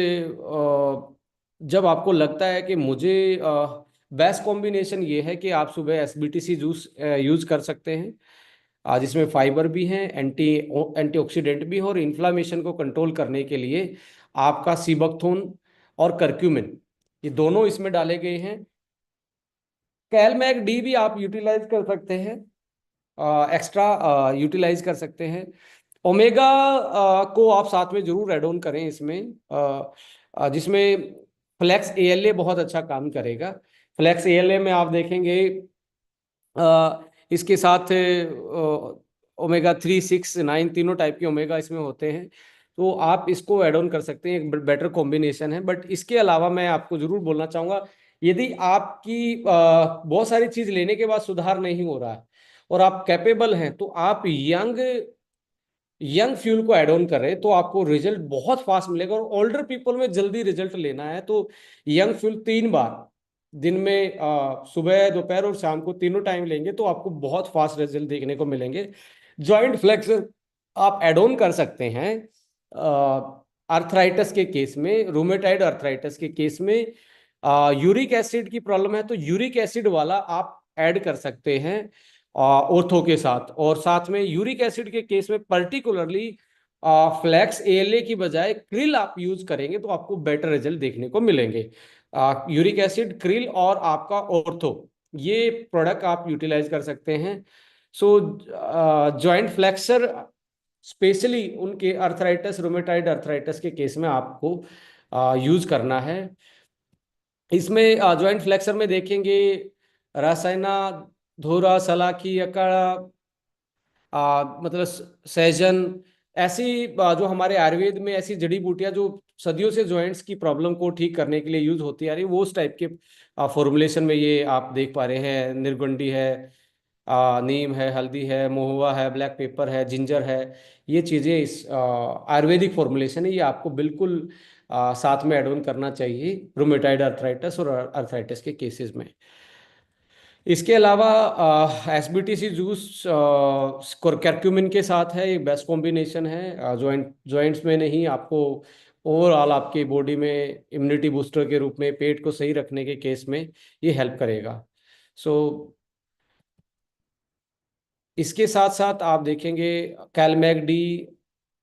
जब आपको लगता है कि मुझे बेस्ट कॉम्बिनेशन ये है कि आप सुबह एसबीटीसी जूस यूज कर सकते हैं, जिसमें फाइबर भी है, एंटीऑक्सीडेंट भी है, और इन्फ्लामेशन को कंट्रोल करने के लिए आपका सीबकथोन और करक्यूमिन, ये दोनों इसमें डाले गए हैं। कैलमैक डी भी आप यूटिलाइज कर सकते हैं, एक्स्ट्रा यूटिलाइज कर सकते हैं। ओमेगा को आप साथ में जरूर ऐड ऑन करें इसमें, जिसमें फ्लैक्स एएलए बहुत अच्छा काम करेगा। फ्लैक्स एएलए में आप देखेंगे इसके साथ ओमेगा 3, 6, 9 तीनों टाइप के ओमेगा इसमें होते हैं, तो आप इसको ऐड ऑन कर सकते हैं, एक बेटर कॉम्बिनेशन है। बट इसके अलावा मैं आपको जरूर बोलना चाहूंगा, यदि आपकी बहुत सारी चीज लेने के बाद सुधार नहीं हो रहा है और आप कैपेबल हैं, तो आप यंग यंग फ्यूल को ऐड ऑन कर रहे हैं तो आपको रिजल्ट बहुत फास्ट मिलेगा। और ओल्डर पीपल में जल्दी रिजल्ट लेना है तो यंग फ्यूल 3 बार दिन में सुबह दोपहर और शाम को तीनों टाइम लेंगे तो आपको बहुत फास्ट रिजल्ट देखने को मिलेंगे। जॉइंट फ्लेक्सर आप एड ऑन कर सकते हैं अर्थराइटिस के केस में, रूमेटाइड अर्थराइटिस के केस में। यूरिक एसिड की प्रॉब्लम है तो यूरिक एसिड वाला आप ऐड कर सकते हैं ऑर्थो के साथ। और साथ में यूरिक एसिड के केस में पर्टिकुलरली फ्लैक्स एएलए की बजाय क्रिल आप यूज करेंगे तो आपको बेटर रिजल्ट देखने को मिलेंगे। यूरिक एसिड, क्रिल और आपका ऑर्थो, ये प्रोडक्ट आप यूटिलाइज कर सकते हैं। सो जॉइंट फ्लेक्सर स्पेशली उनके अर्थराइटिस, रोमेटाइड अर्थराइटिस के केस में आपको यूज करना है। इसमें जॉइंट फ्लेक्सर में देखेंगे रासायना, धोरा, सलाकी, अकाड़ा, मतलब सहजन, ऐसी जो हमारे आयुर्वेद में ऐसी जड़ी बूटियां जो सदियों से जॉइंट्स की प्रॉब्लम को ठीक करने के लिए यूज होती आ रही, वो उस टाइप के फॉर्मुलेशन में ये आप देख पा रहे हैं। निर्गुंडी है, नीम है, हल्दी है, महुआ है, ब्लैक पेपर है, जिंजर है। ये चीज़ें इस आयुर्वेदिक फॉर्मुलेशन है, ये आपको बिल्कुल साथ में एड ऑन करना चाहिए रूमेटाइड अर्थराइटिस और अर्थराइटिस के केसेस में। इसके अलावा एसबीटीसी जूस करक्यूमिन के साथ है, एक बेस्ट कॉम्बिनेशन है। जॉइंट्स में नहीं, आपको ओवरऑल आपके बॉडी में इम्यूनिटी बूस्टर के रूप में पेट को सही रखने के केस में ये हेल्प करेगा। सो इसके साथ साथ आप देखेंगे कैलमैक डी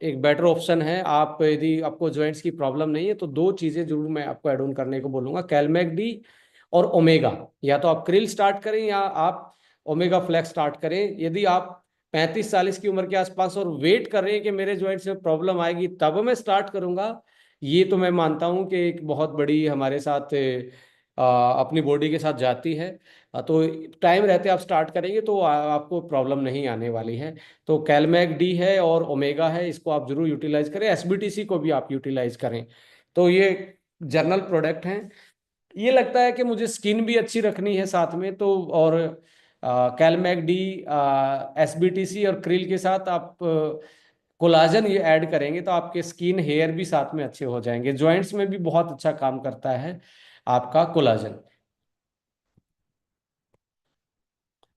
एक बेटर ऑप्शन है। आप यदि आपको जॉइंट्स की प्रॉब्लम नहीं है तो दो चीजें जरूर मैं आपको ऐड ऑन करने को बोलूंगा, कैलमैक डी और ओमेगा। या तो आप क्रिल स्टार्ट करें या आप ओमेगा फ्लैक्स स्टार्ट करें। यदि आप 35-40 की उम्र के आसपास और वेट कर रहे हैं कि मेरे जॉइंट्स में प्रॉब्लम आएगी तब मैं स्टार्ट करूंगा, ये तो मैं मानता हूं कि एक बहुत बड़ी हमारे साथ अपनी बॉडी के साथ जाती है। तो टाइम रहते आप स्टार्ट करेंगे तो आपको प्रॉब्लम नहीं आने वाली है। तो कैलमैक डी है और ओमेगा है, इसको आप जरूर यूटिलाइज करें। एसबीटीसी को भी आप यूटिलाइज करें। तो ये जर्नल प्रोडक्ट हैं। ये लगता है कि मुझे स्किन भी अच्छी रखनी है साथ में, तो और कैलमैक डी, एसबीटीसी और क्रिल के साथ आप कोलाजन ये ऐड करेंगे तो आपके स्किन, हेयर भी साथ में अच्छे हो जाएंगे। जॉइंट्स में भी बहुत अच्छा काम करता है आपका कोलाजन।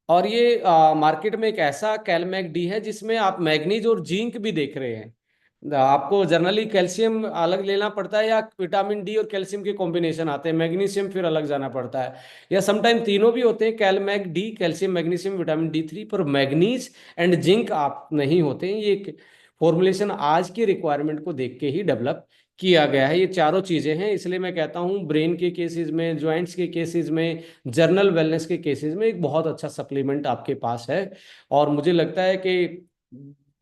और ये मार्केट में एक ऐसा कैलमैक डी है जिसमें आप मैग्नीज और जिंक भी देख रहे हैं। आपको जनरली कैल्शियम अलग लेना पड़ता है या विटामिन डी और कैल्शियम के कॉम्बिनेशन आते हैं, मैग्नीशियम फिर अलग जाना पड़ता है, या समटाइम तीनों भी होते हैं, calmag D, calcium, magnesium, vitamin D three, पर मैग्नीज एंड जिंक आप नहीं होते हैं। ये एक फॉर्मुलेशन आज की रिक्वायरमेंट को देख के ही डेवलप किया गया है। ये चारों चीजें हैं, इसलिए मैं कहता हूँ ब्रेन के केसेस में, जॉइंट्स के केसेस में, जर्नल वेलनेस के केसेस में एक बहुत अच्छा सप्लीमेंट आपके पास है। और मुझे लगता है कि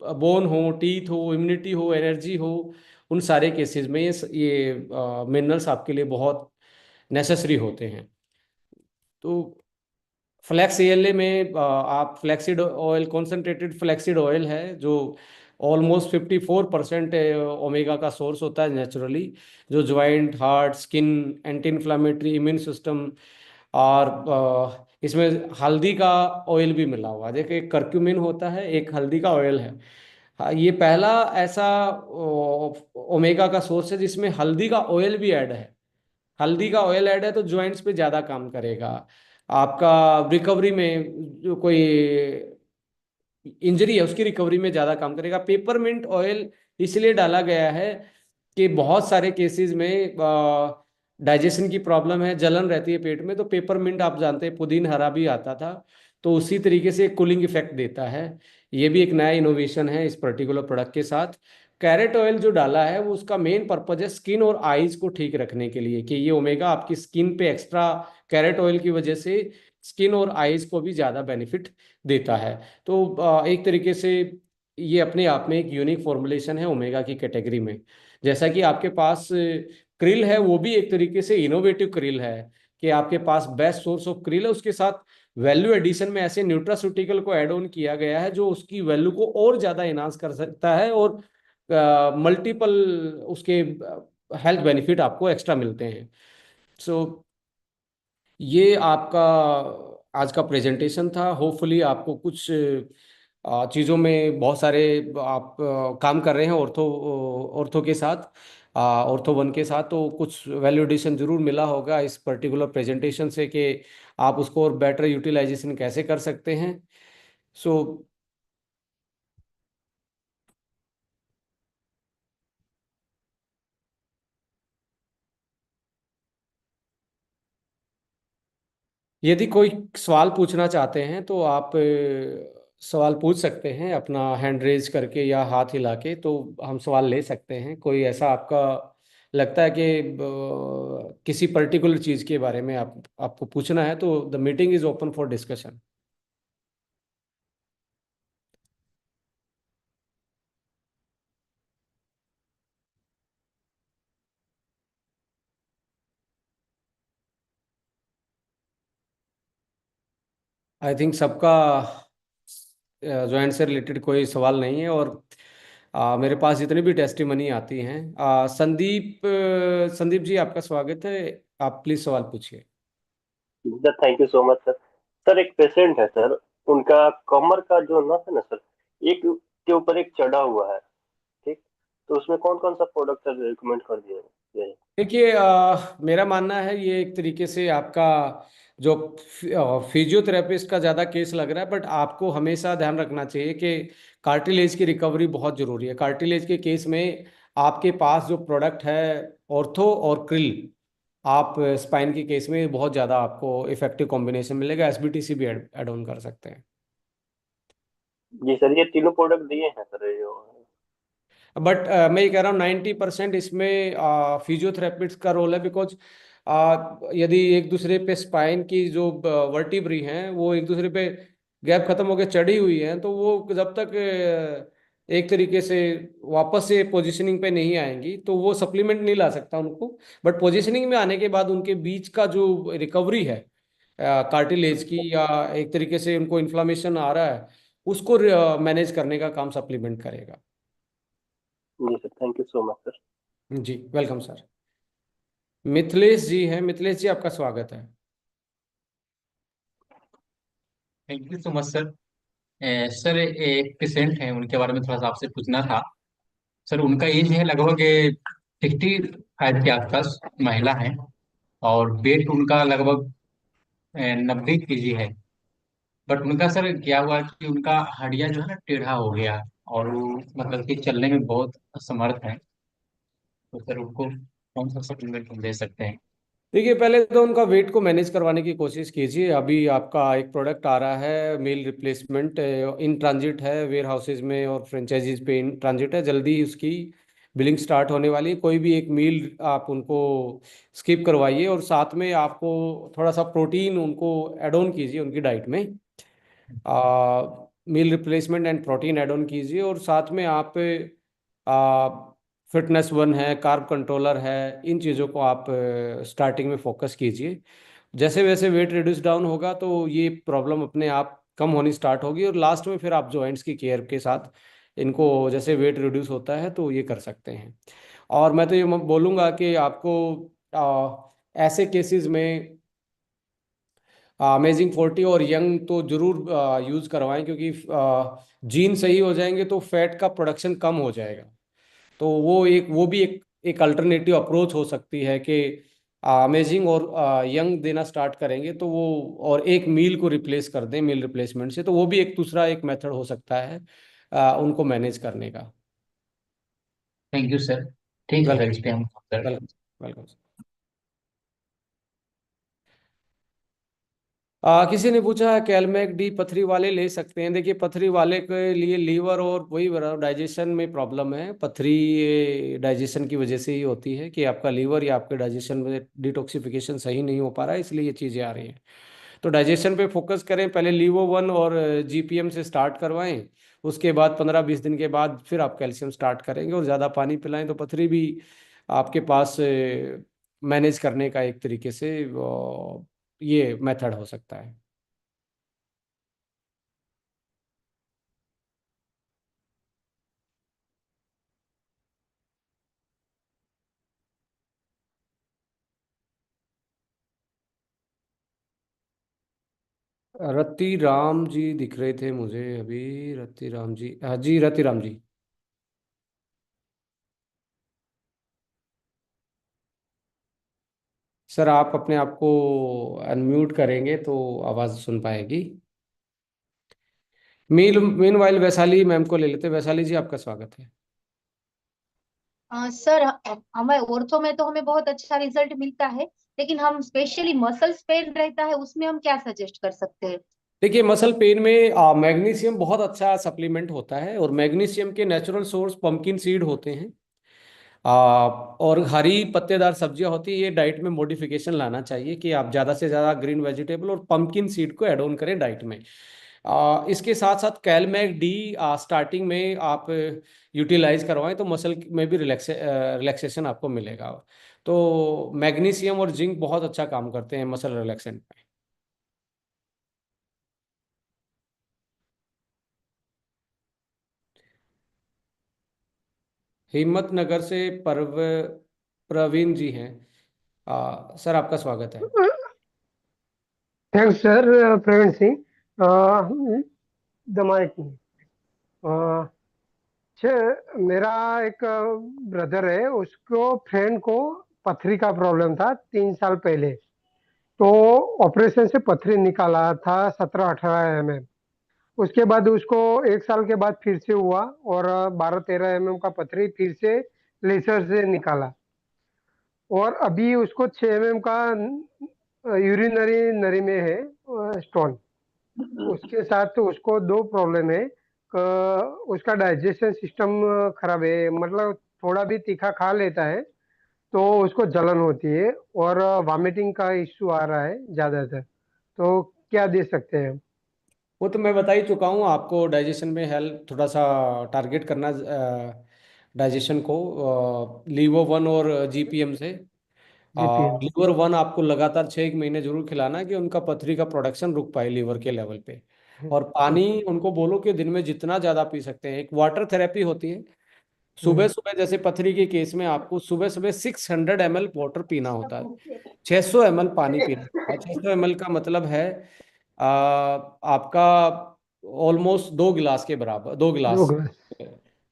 बोन हो, टीथ हो, इम्यूनिटी हो, एनर्जी हो, उन सारे केसेस में ये मिनरल्स आपके लिए बहुत नेसेसरी होते हैं। तो फ्लैक्स एएलए में आप flaxseed oil, concentrated flaxseed oil है जो ऑलमोस्ट 54% ओमेगा का सोर्स होता है नेचुरली, जो joint, heart, skin, anti inflammatory, immune system, और इसमें हल्दी का ऑयल भी मिला हुआ है। देखिए, एक करक्यूमिन होता है, एक हल्दी का ऑयल है। हाँ, ये पहला ऐसा ओमेगा का सोर्स है जिसमें हल्दी का ऑयल भी ऐड है। हल्दी का ऑयल ऐड है तो जॉइंट्स पे ज्यादा काम करेगा आपका। रिकवरी में जो कोई इंजरी है उसकी रिकवरी में ज्यादा काम करेगा। पेपरमिंट ऑयल इसलिए डाला गया है कि बहुत सारे केसेस में डाइजेशन की प्रॉब्लम है, जलन रहती है पेट में, तो पेपरमिंट आप जानते हैं पुदीन हरा भी आता था, तो उसी तरीके से कूलिंग इफेक्ट देता है। ये भी एक नया इनोवेशन है इस पर्टिकुलर प्रोडक्ट के साथ। कैरेट ऑयल जो डाला है वो उसका मेन पर्पज है स्किन और आईज को ठीक रखने के लिए, कि ये ओमेगा आपकी स्किन पे एक्स्ट्रा कैरेट ऑयल की वजह से स्किन और आईज को भी ज्यादा बेनिफिट देता है। तो एक तरीके से ये अपने आप में एक यूनिक फॉर्मुलेशन है ओमेगा की कैटेगरी में। जैसा कि आपके पास क्रिल है, वो भी एक तरीके से इनोवेटिव क्रिल है, कि आपके पास बेस्ट सोर्स ऑफ क्रिल है, उसके साथ वैल्यू एडिशन में ऐसे न्यूट्रास्यूटिकल को ऐड ऑन किया गया है जो उसकी वैल्यू को और ज्यादा इनहांस कर सकता है, और मल्टीपल उसके हेल्थ बेनिफिट आपको एक्स्ट्रा मिलते हैं। सो ये आपका आज का प्रेजेंटेशन था। होपफुली आपको कुछ चीज़ों में बहुत सारे आप काम कर रहे हैं ऑर्थो ऑर्थो के साथ, ऑर्थो वन के साथ, तो कुछ वैल्यूडेशन जरूर मिला होगा इस पर्टिकुलर प्रेजेंटेशन से कि आप उसको और बेटर यूटिलाइजेशन कैसे कर सकते हैं। सो यदि कोई सवाल पूछना चाहते हैं तो आप सवाल पूछ सकते हैं अपना हैंड रेज करके या हाथ हिला के, तो हम सवाल ले सकते हैं। कोई ऐसा आपका लगता है कि किसी पर्टिकुलर चीज़ के बारे में आपको पूछना है, तो the meeting is open for discussion. I think सबका ज्वाइंट से रिलेटेड कोई सवाल नहीं है। और मेरे पास जितनी भी टेस्टिमनी आती हैं, संदीप जी आपका स्वागत है। आप प्लीज सवाल पूछिए। Sir thank you so much sir. Sir एक पेशेंट है सर, उनका कमर का जो नस है ना सर, एक के ऊपर एक चढ़ा हुआ है। ठीक, तो उसमें कौन कौन सा प्रोडक्ट सर रिकमेंड कर दिए ये? देखिए, मेरा मानना है ये एक तरीके से आपका जो फिजियोथेरेपिस्ट का ज़्यादा केस लग रहा है, बट आपको हमेशा ध्यान रखना चाहिए कि कार्टिलेज की रिकवरी बहुत ज़रूरी है। कार्टिलेज के केस में आपके पास जो प्रोडक्ट है, ऑर्थो और क्रिल, आप स्पाइन के केस में बहुत ज़्यादा आपको इफेक्टिव कॉम्बिनेशन मिलेगा। एसबीटीसी भी ऐड ऑन कर सकते हैं। जी सर, ये तीनों प्रोडक्ट दिए हैं सर ये जो। बट मैं ये कह रहा हूँ 90% इसमें फिजियोथेरेपिस्ट का रोल है, बिकॉज यदि एक दूसरे पे स्पाइन की जो वर्टिब्री हैं वो एक दूसरे पे गैप खत्म होकर चढ़ी हुई है, तो वो जब तक एक तरीके से वापस से पोजीशनिंग पे नहीं आएंगी तो वो सप्लीमेंट नहीं ला सकता उनको। बट पोजीशनिंग में आने के बाद उनके बीच का जो रिकवरी है कार्टिलेज की, या एक तरीके से उनको इन्फ्लामेशन आ रहा है, उसको मैनेज करने का काम सप्लीमेंट करेगा। जी sir, thank you so much sir. जी वेलकम सर। मिथिलेश जी हैं, मिथिलेश जी आपका स्वागत है। Thank you so much sir. Sir एक पेशेंट है, उनके बारे में थोड़ा सा आपसे पूछना था। सर उनका एज है लगभग 65 के आसपास, महिला है। और वेट उनका लगभग 90 kg है। बट उनका सर क्या हुआ कि उनका हड्डियां जो है ना टेढ़ा हो गया, और वो मतलब कि चलने में बहुत असमर्थ है। तो सर उनको कौन सा सप्लीमेंट दे सकते हैं? देखिए, पहले तो उनका वेट को मैनेज करवाने की कोशिश कीजिए। अभी आपका एक प्रोडक्ट आ रहा है मील रिप्लेसमेंट, इन ट्रांजिट है वेयर हाउसेज में और फ्रेंचाइजीज पे, इन ट्रांजिट है। जल्दी ही उसकी बिलिंग स्टार्ट होने वाली है। कोई भी एक मील आप उनको स्किप करवाइए, और साथ में आपको थोड़ा सा प्रोटीन उनको एड ऑन कीजिए उनकी डाइट में। Meal replacement and protein add on कीजिए, और साथ में आप फिटनेस वन है, कार्ब कंट्रोलर है, इन चीज़ों को आप स्टार्टिंग में फोकस कीजिए। जैसे वैसे वेट रिड्यूस डाउन होगा तो ये प्रॉब्लम अपने आप कम होनी स्टार्ट होगी, और लास्ट में फिर आप जॉइंट्स की केयर के साथ इनको, जैसे वेट रिड्यूस होता है तो ये कर सकते हैं। और मैं तो ये बोलूँगा कि आपको ऐसे केसेस में अमेजिंग 40 और यंग तो जरूर यूज करवाएं, क्योंकि जीन सही हो जाएंगे तो फैट का प्रोडक्शन कम हो जाएगा। तो वो भी एक अल्टरनेटिव अप्रोच हो सकती है कि अमेजिंग और यंग देना स्टार्ट करेंगे तो वो, और एक मील को रिप्लेस कर दें मील रिप्लेसमेंट से, तो वो भी एक दूसरा एक मेथड हो सकता है उनको मैनेज करने का। Thank you sir. ठीक है सर, वेलकम। इस पे हम सर। वेलकम। वेलकम। किसी ने पूछा है कैलमेक डी पथरी वाले ले सकते हैं। देखिए, पथरी वाले के लिए लीवर और वही डाइजेशन में प्रॉब्लम है। पथरी डाइजेशन की वजह से ही होती है कि आपका लीवर या आपके डाइजेशन में डिटॉक्सिफिकेशन सही नहीं हो पा रहा है, इसलिए ये चीज़ें आ रही हैं। तो डाइजेशन पे फोकस करें, पहले लीवो वन और जीपीएम से स्टार्ट करवाएं। उसके बाद 15-20 दिन के बाद फिर आप कैल्शियम स्टार्ट करेंगे, और ज़्यादा पानी पिलाएं तो पथरी भी आपके पास मैनेज करने का एक तरीके से ये मेथड हो सकता है। रति राम जी दिख रहे थे मुझे अभी। रति राम जी, हाँ जी, रति राम जी। सर आप अपने आप को अनम्यूट करेंगे तो आवाज़ सुन पाएगी। मीन वाइल वैशाली मैम को ले लेते हैं। वैशाली जी, आपका स्वागत है। सर, हमें ऑर्थो में तो हमें बहुत अच्छा रिजल्ट मिलता है, लेकिन हम स्पेशली मसल्स पेन रहता है उसमें हम क्या सजेस्ट कर सकते हैं? देखिए, मसल पेन में मैग्नीशियम बहुत अच्छा सप्लीमेंट होता है, और मैग्नीशियम के नेचुरल सोर्स पंपकिन सीड होते हैं। और हरी पत्तेदार सब्जियां होती है। ये डाइट में मॉडिफिकेशन लाना चाहिए कि आप ज़्यादा से ज़्यादा ग्रीन वेजिटेबल और पंपकिन सीड को ऐड ऑन करें डाइट में। इसके साथ साथ कैलमैक डी स्टार्टिंग में आप यूटिलाइज करवाएं तो मसल में भी रिलैक्सेशन आपको मिलेगा। तो मैग्नीशियम और जिंक बहुत अच्छा काम करते हैं मसल रिलैक्सेंट में। हिम्मत नगर से प्रवीण जी हैं। सर आपका स्वागत है। Thanks sir. प्रवीण सिंह, दमाई। मेरा एक ब्रदर है, उसको फ्रेंड को पथरी का प्रॉब्लम था 3 साल पहले। तो ऑपरेशन से पथरी निकाला था 17-18 mm। उसके बाद उसको 1 साल के बाद फिर से हुआ, और 12-13 mm का पथरी फिर से लेसर से निकाला। और अभी उसको 6 mm का यूरिनरी नरी में है स्टोन। उसके साथ तो उसको दो प्रॉब्लम है। उसका डाइजेशन सिस्टम खराब है, मतलब थोड़ा भी तीखा खा लेता है तो उसको जलन होती है, और वॉमिटिंग का इश्यू आ रहा है ज़्यादातर। तो क्या दे सकते हैं? वो तो मैं बता ही चुका हूँ आपको। डाइजेशन में हेल्प थोड़ा सा टारगेट करना डाइजेशन को लीवो वन और जीपीएम से। जीपीएम। लीवर वन आपको लगातार 6 एक महीने जरूर खिलाना कि उनका पथरी का प्रोडक्शन रुक पाए लीवर के लेवल पे। और पानी उनको बोलो कि दिन में जितना ज़्यादा पी सकते हैं। एक वाटर थेरेपी होती है। सुबह सुबह जैसे पथरी के केस में आपको सुबह सुबह 600 ml वाटर पीना होता है। 600 ml पानी पीना होता है। 600 ml का मतलब है आपका ऑलमोस्ट 2 गिलास के बराबर, 2 गिलास। 2 ग्लास।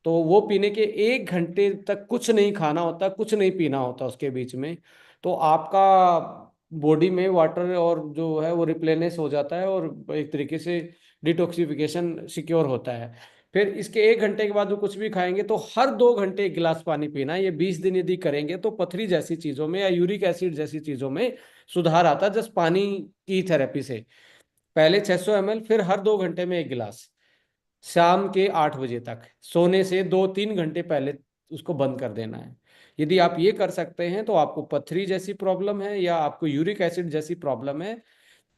तो वो पीने के 1 घंटे तक कुछ नहीं खाना होता, कुछ नहीं पीना होता उसके बीच में। तो आपका बॉडी में वाटर और जो है वो रिप्लेनिश हो जाता है, और एक तरीके से डिटॉक्सिफिकेशन सिक्योर होता है। फिर इसके 1 घंटे के बाद जो कुछ भी खाएंगे तो हर 2 घंटे 1 गिलास पानी पीना है। ये 20 दिन यदि करेंगे तो पथरी जैसी चीजों में या यूरिक एसिड जैसी चीजों में सुधार आता है, जस्ट पानी की थेरेपी से। पहले 600 ml, फिर हर 2 घंटे में 1 गिलास। शाम के 8 बजे तक सोने से 2-3 घंटे पहले उसको बंद कर देना है। यदि आप ये कर सकते हैं तो आपको पथरी जैसी प्रॉब्लम है या आपको यूरिक एसिड जैसी प्रॉब्लम है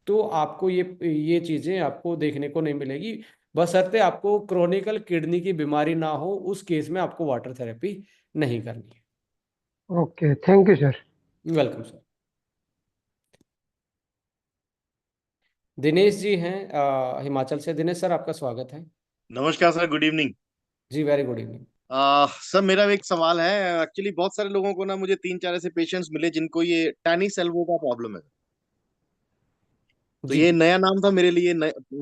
तो आपको ये चीजें आपको देखने को नहीं मिलेगी। बशर्ते आपको क्रोनिकल किडनी की बीमारी ना हो, उस केस में आपको वाटर थेरेपी नहीं करनी है। Okay, thank you sir. Welcome sir. Dinesh ji हैं हिमाचल से। दिनेश सर आपका स्वागत है। नमस्कार सर, गुड इवनिंग। जी वेरी गुड इवनिंग। सर मेरा एक सवाल है। एक्चुअली बहुत सारे लोगों को ना, मुझे 3-4 ऐसे पेशेंट्स मिले जिनको ये टेनिस एल्बो का प्रॉब्लम है। तो जी, ये नया नाम था मेरे लिए,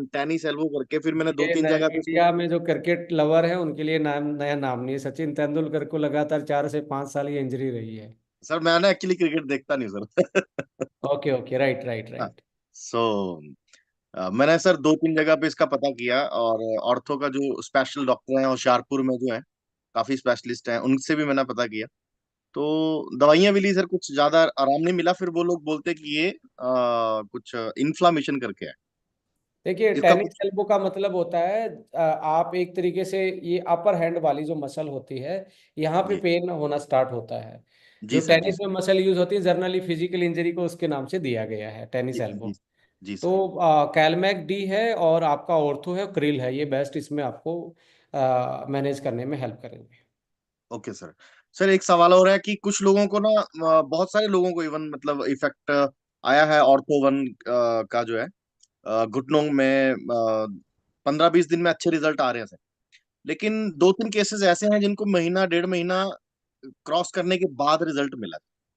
टेनिस एल्बो करके। फिर मैंने दो ये तीन जगह पे इसको। इंडिया में जो क्रिकेट लवर है उनके लिए नाम, नया नाम नहीं है। सचिन तेंदुलकर को लगातार 4 से 5 साल ये इंजरी रही है। सर मैं ना एक्चुअली क्रिकेट देखता नहीं sir. Okay okay, right right right. So मैंने सर 2-3 जगह पे इसका पता किया, और ऑर्थो का जो स्पेशल डॉक्टर है होशियारपुर में जो है, काफी स्पेशलिस्ट हैं, उनसे भी मैंने पता किया। तो दवाइयां भी ली सर, कुछ ज्यादा आराम नहीं मिला। फिर वो लोग बोलते कि ये कुछ इन्फ्लामेशन करके है। देखिए, इसका टेनिस कुछ। एल्बो का मतलब होता है आप एक तरीके से ये अपर हैंड वाली जो मसल होती है, यहाँ पे जी पेन होना स्टार्ट होता है। जी जो सर, जी टेनिस में सर। मसल यूज होती है, जर्नली फिजिकल इंजरी को उसके नाम से दिया गया है, टेनिस जी जी एल्बो। जी तो सर। कैलमैक डी है और आपका ऑर्थो है, क्रिल है, ये बेस्ट इसमें आपको मैनेज करने में हेल्प करेंगे। Okay sir. सर एक सवाल और है कि कुछ लोगों को ना, बहुत सारे लोगों को इवन मतलब इफेक्ट आया है ऑर्थो वन का जो है, घुटनों में 15-20 दिन में अच्छे रिजल्ट आ रहे हैं सर। लेकिन 2-3 केसेस ऐसे हैं जिनको महीना 1.5 महीना क्रॉस करने के बाद रिजल्ट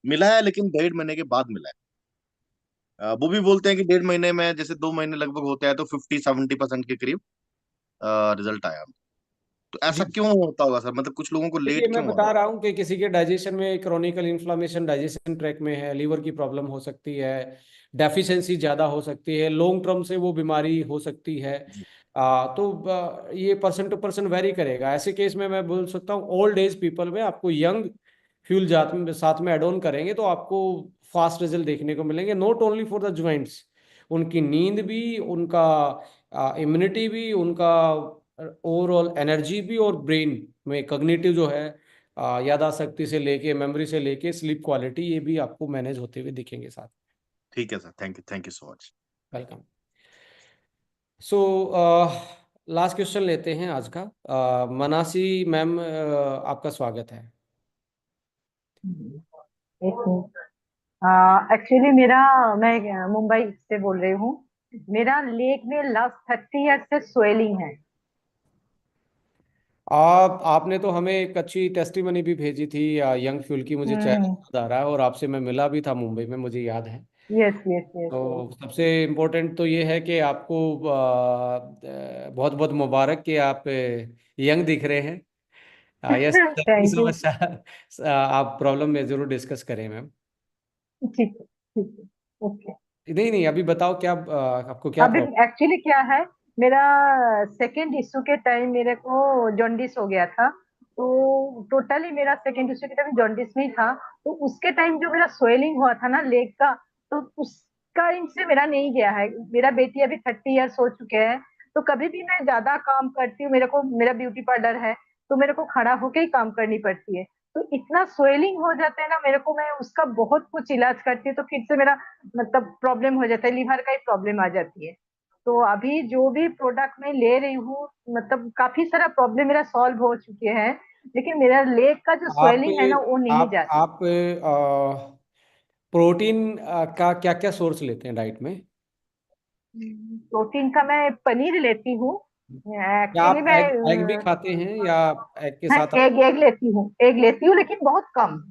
मिला है, लेकिन 1.5 महीने के बाद मिला है। वो भी बोलते हैं कि 1.5 महीने में, जैसे 2 महीने लगभग होता है, तो 50-70% के करीब रिजल्ट आया। तो ऐसा जी क्यों होता होगा सर, मतलब कुछ लोगों को देखिए, लेट मैं क्यों आ रहा बता रहा हूँ कि किसी के डाइजेशन में क्रॉनिकल इन्फ्लामेशन डाइजेशन ट्रैक में है, लीवर की प्रॉब्लम हो सकती है, डेफिशिएंसी ज़्यादा हो सकती है, लॉन्ग टर्म से वो बीमारी हो सकती है। है? ये पर्सन टू पर्सन वेरी करेगा। ऐसे केस में मैं बोल सकता हूँ ओल्ड एज पीपल में आपको यंग फ्यूल जात में साथ में एड ऑन करेंगे तो आपको फास्ट रिजल्ट देखने को मिलेंगे, not only for the joints, उनकी नींद भी, उनका इम्यूनिटी भी, उनका ओवरऑल एनर्जी भी, और ब्रेन में कॉग्निटिव जो है यादाशक्ति से लेके मेमोरी से लेके स्लीप क्वालिटी, ये भी आपको मैनेज होते हुए दिखेंगे साथ। ठीक है sir, thank you so much. Welcome. So last question लेते हैं आज का। मनासी मैम, आपका स्वागत है। एक मिनट। एक्चुअली मेरा, मैं मुंबई से बोल रही हूँ। मेरा लेग में लास्ट 30 ईयर से स्वेलिंग है। आपने तो हमें एक अच्छी टेस्टिमनी भी भेजी थी यंग फ्यूल की, मुझे चेहरा हम्म। याद आ रहा है, और आपसे मैं मिला भी था मुंबई में, मुझे याद है। Yes yes yes yes. तो सबसे इम्पोर्टेंट तो ये है कि आपको बहुत बहुत मुबारक कि आप यंग दिख रहे हैं। Yes, thank you thank so you. Much. आप प्रॉब्लम में जरूर डिस्कस करें मैम। ठीक है ठीक है। ओके। नहीं नहीं, अभी बताओ क्या आपको क्या अभी प्रॉब्लम। एक्चुअली क्या है, मेरा सेकेंड इशू के टाइम मेरे को जॉन्डिस हो गया था। तो टोटली मेरा सेकेंड इशू के टाइम जॉन्डिस में ही था। तो उसके टाइम जो मेरा स्वेलिंग हुआ था ना लेग का, तो उस टाइम से मेरा नहीं गया है। मेरा बेटी अभी 30 ईयर्स हो चुके हैं। तो कभी भी मैं ज्यादा काम करती हूँ, मेरे को, मेरा ब्यूटी पार्लर है, तो मेरे को खड़ा होके ही काम करनी पड़ती है। तो इतना स्वेलिंग हो जाता है ना मेरे को, मैं उसका बहुत कुछ इलाज करती हूँ तो फिर से मेरा मतलब प्रॉब्लम हो जाता है, लीवर का ही प्रॉब्लम आ जाती है। तो अभी जो भी प्रोडक्ट मैं ले रही हूँ, मतलब काफी सारा प्रॉब्लम मेरा सॉल्व हो चुके हैं, लेकिन मेरा लेग का जो आप स्वेलिंग है ना वो नहीं जाता। आप प्रोटीन का क्या क्या सोर्स लेते हैं डाइट में? प्रोटीन का मैं पनीर लेती हूँ। क्या एक्चुअली आप मैं एग एग भी खाते हैं, या एग के हाँ, साथ एग एग लेती हूँ, एग लेती हूँ लेकिन बहुत कम।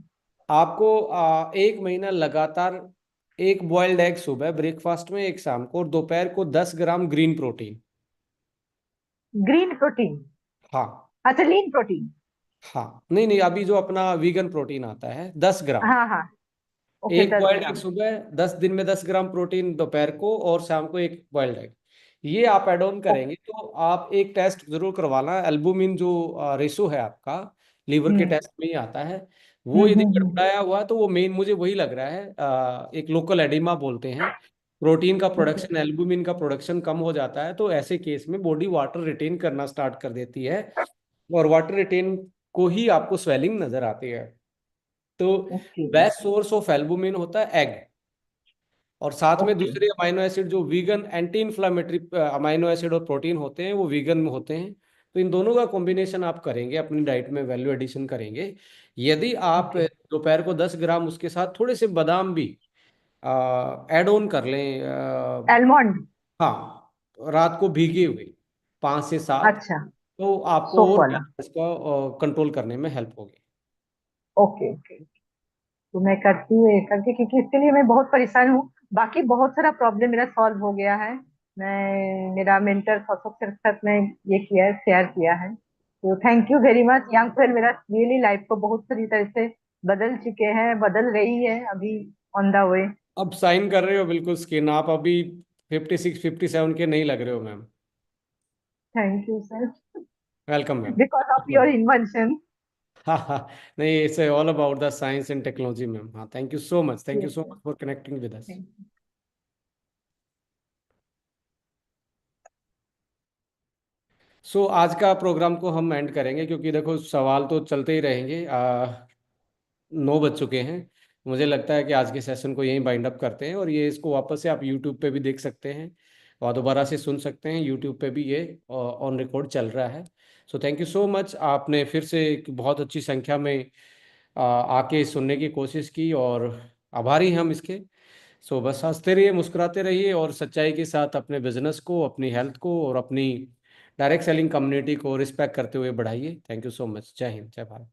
आपको एक महीना लगातार एक बॉइल्ड एग सुबह ब्रेकफास्ट में, एक शाम को, और दोपहर को 10 ग्राम ग्रीन प्रोटीन। Green protein? हाँ। अच्छा, लीन प्रोटीन। हाँ, नहीं नहीं, अभी जो अपना वीगन प्रोटीन आता है 10 ग्राम। हाँ हाँ। ओके, एक दस बॉइल्ड एग ग्राम सुबह, 10 दिन में 10 ग्राम प्रोटीन दोपहर को, और शाम को एक बॉइल्ड एग। ये आप ऐड ऑन करेंगे ओके। तो आप एक टेस्ट जरूर करवाना, एल्बुमिन जो रेशो है आपका, लीवर के हम्म टेस्ट में ही आता है। वो यदि हम्म। गड़बड़ाया हुआ है तो वो मेन मुझे वही लग रहा है, एक लोकल एडिमा बोलते हैं। प्रोटीन का ओके प्रोडक्शन, एल्बुमिन का प्रोडक्शन कम हो जाता है, तो ऐसे केस में बॉडी वाटर रिटेन करना स्टार्ट कर देती है, और वाटर रिटेन को ही आपको स्वेलिंग नजर आती है। तो okay best source of albumin होता है एग, और साथ में ओके। दूसरे अमाइनो एसिड जो vegan anti inflammatory amino acid और प्रोटीन होते हैं, वो वीगन में होते हैं। तो इन दोनों का कॉम्बिनेशन आप करेंगे, अपनी डाइट में वैल्यू एडिशन करेंगे। यदि आप ओके। दोपहर को 10 ग्राम उसके साथ थोड़े से बादाम भी ऐड ऑन कर लें, एलमंड? हाँ, रात को भीगे हुए 5 से 7, अच्छा, तो आपको सोप और वाला। इसको कंट्रोल करने में हेल्प होगी। Okay okay. तो मैं करती हूँ ये करके, क्योंकि इसके लिए मैं बहुत परेशान हूँ। बाकी बहुत सारा प्रॉब्लम मेरा सॉल्व हो गया है। मेरा मेंटर कौशल के साथ मैं ये किया है, शेयर किया है। तो thank you very much young friend, मेरा रियली लाइफ को बहुत सारी तरह से बदल चुके हैं, बदल रही है अभी, ऑन द वे। अब साइन कर रहे हो बिल्कुल स्किन, आप अभी 56 57 के नहीं लग रहे हो ma'am. Thank you sir. Welcome ma'am. Because of your invention. हाँ हाँ, नहीं, it's all about the science and technology ma'am. हाँ, thank you so much, thank you yes so sir. Much for connecting with us. Thank you. So आज का programme को हम and करेंगे, क्योंकि देखो सवाल तो चलते ही रहेंगे। 9 बज चुके हैं। मुझे लगता है कि आज के सेशन को यहीं बाइंड अप करते हैं, और ये इसको वापस से आप यूट्यूब पे भी देख सकते हैं, और दोबारा से सुन सकते हैं। यूट्यूब पे भी ये ऑन रिकॉर्ड चल रहा है। So thank you so much, आपने फिर से एक बहुत अच्छी संख्या में आके सुनने की कोशिश की, और आभारी हैं हम इसके। सो बस हंसते रहिए, मुस्कुराते रहिए, और सच्चाई के साथ अपने बिजनेस को, अपनी हेल्थ को, और अपनी डायरेक्ट सेलिंग कम्युनिटी को रिस्पेक्ट करते हुए बढ़ाइए। Thank you so much. जय हिंद, जय भारत।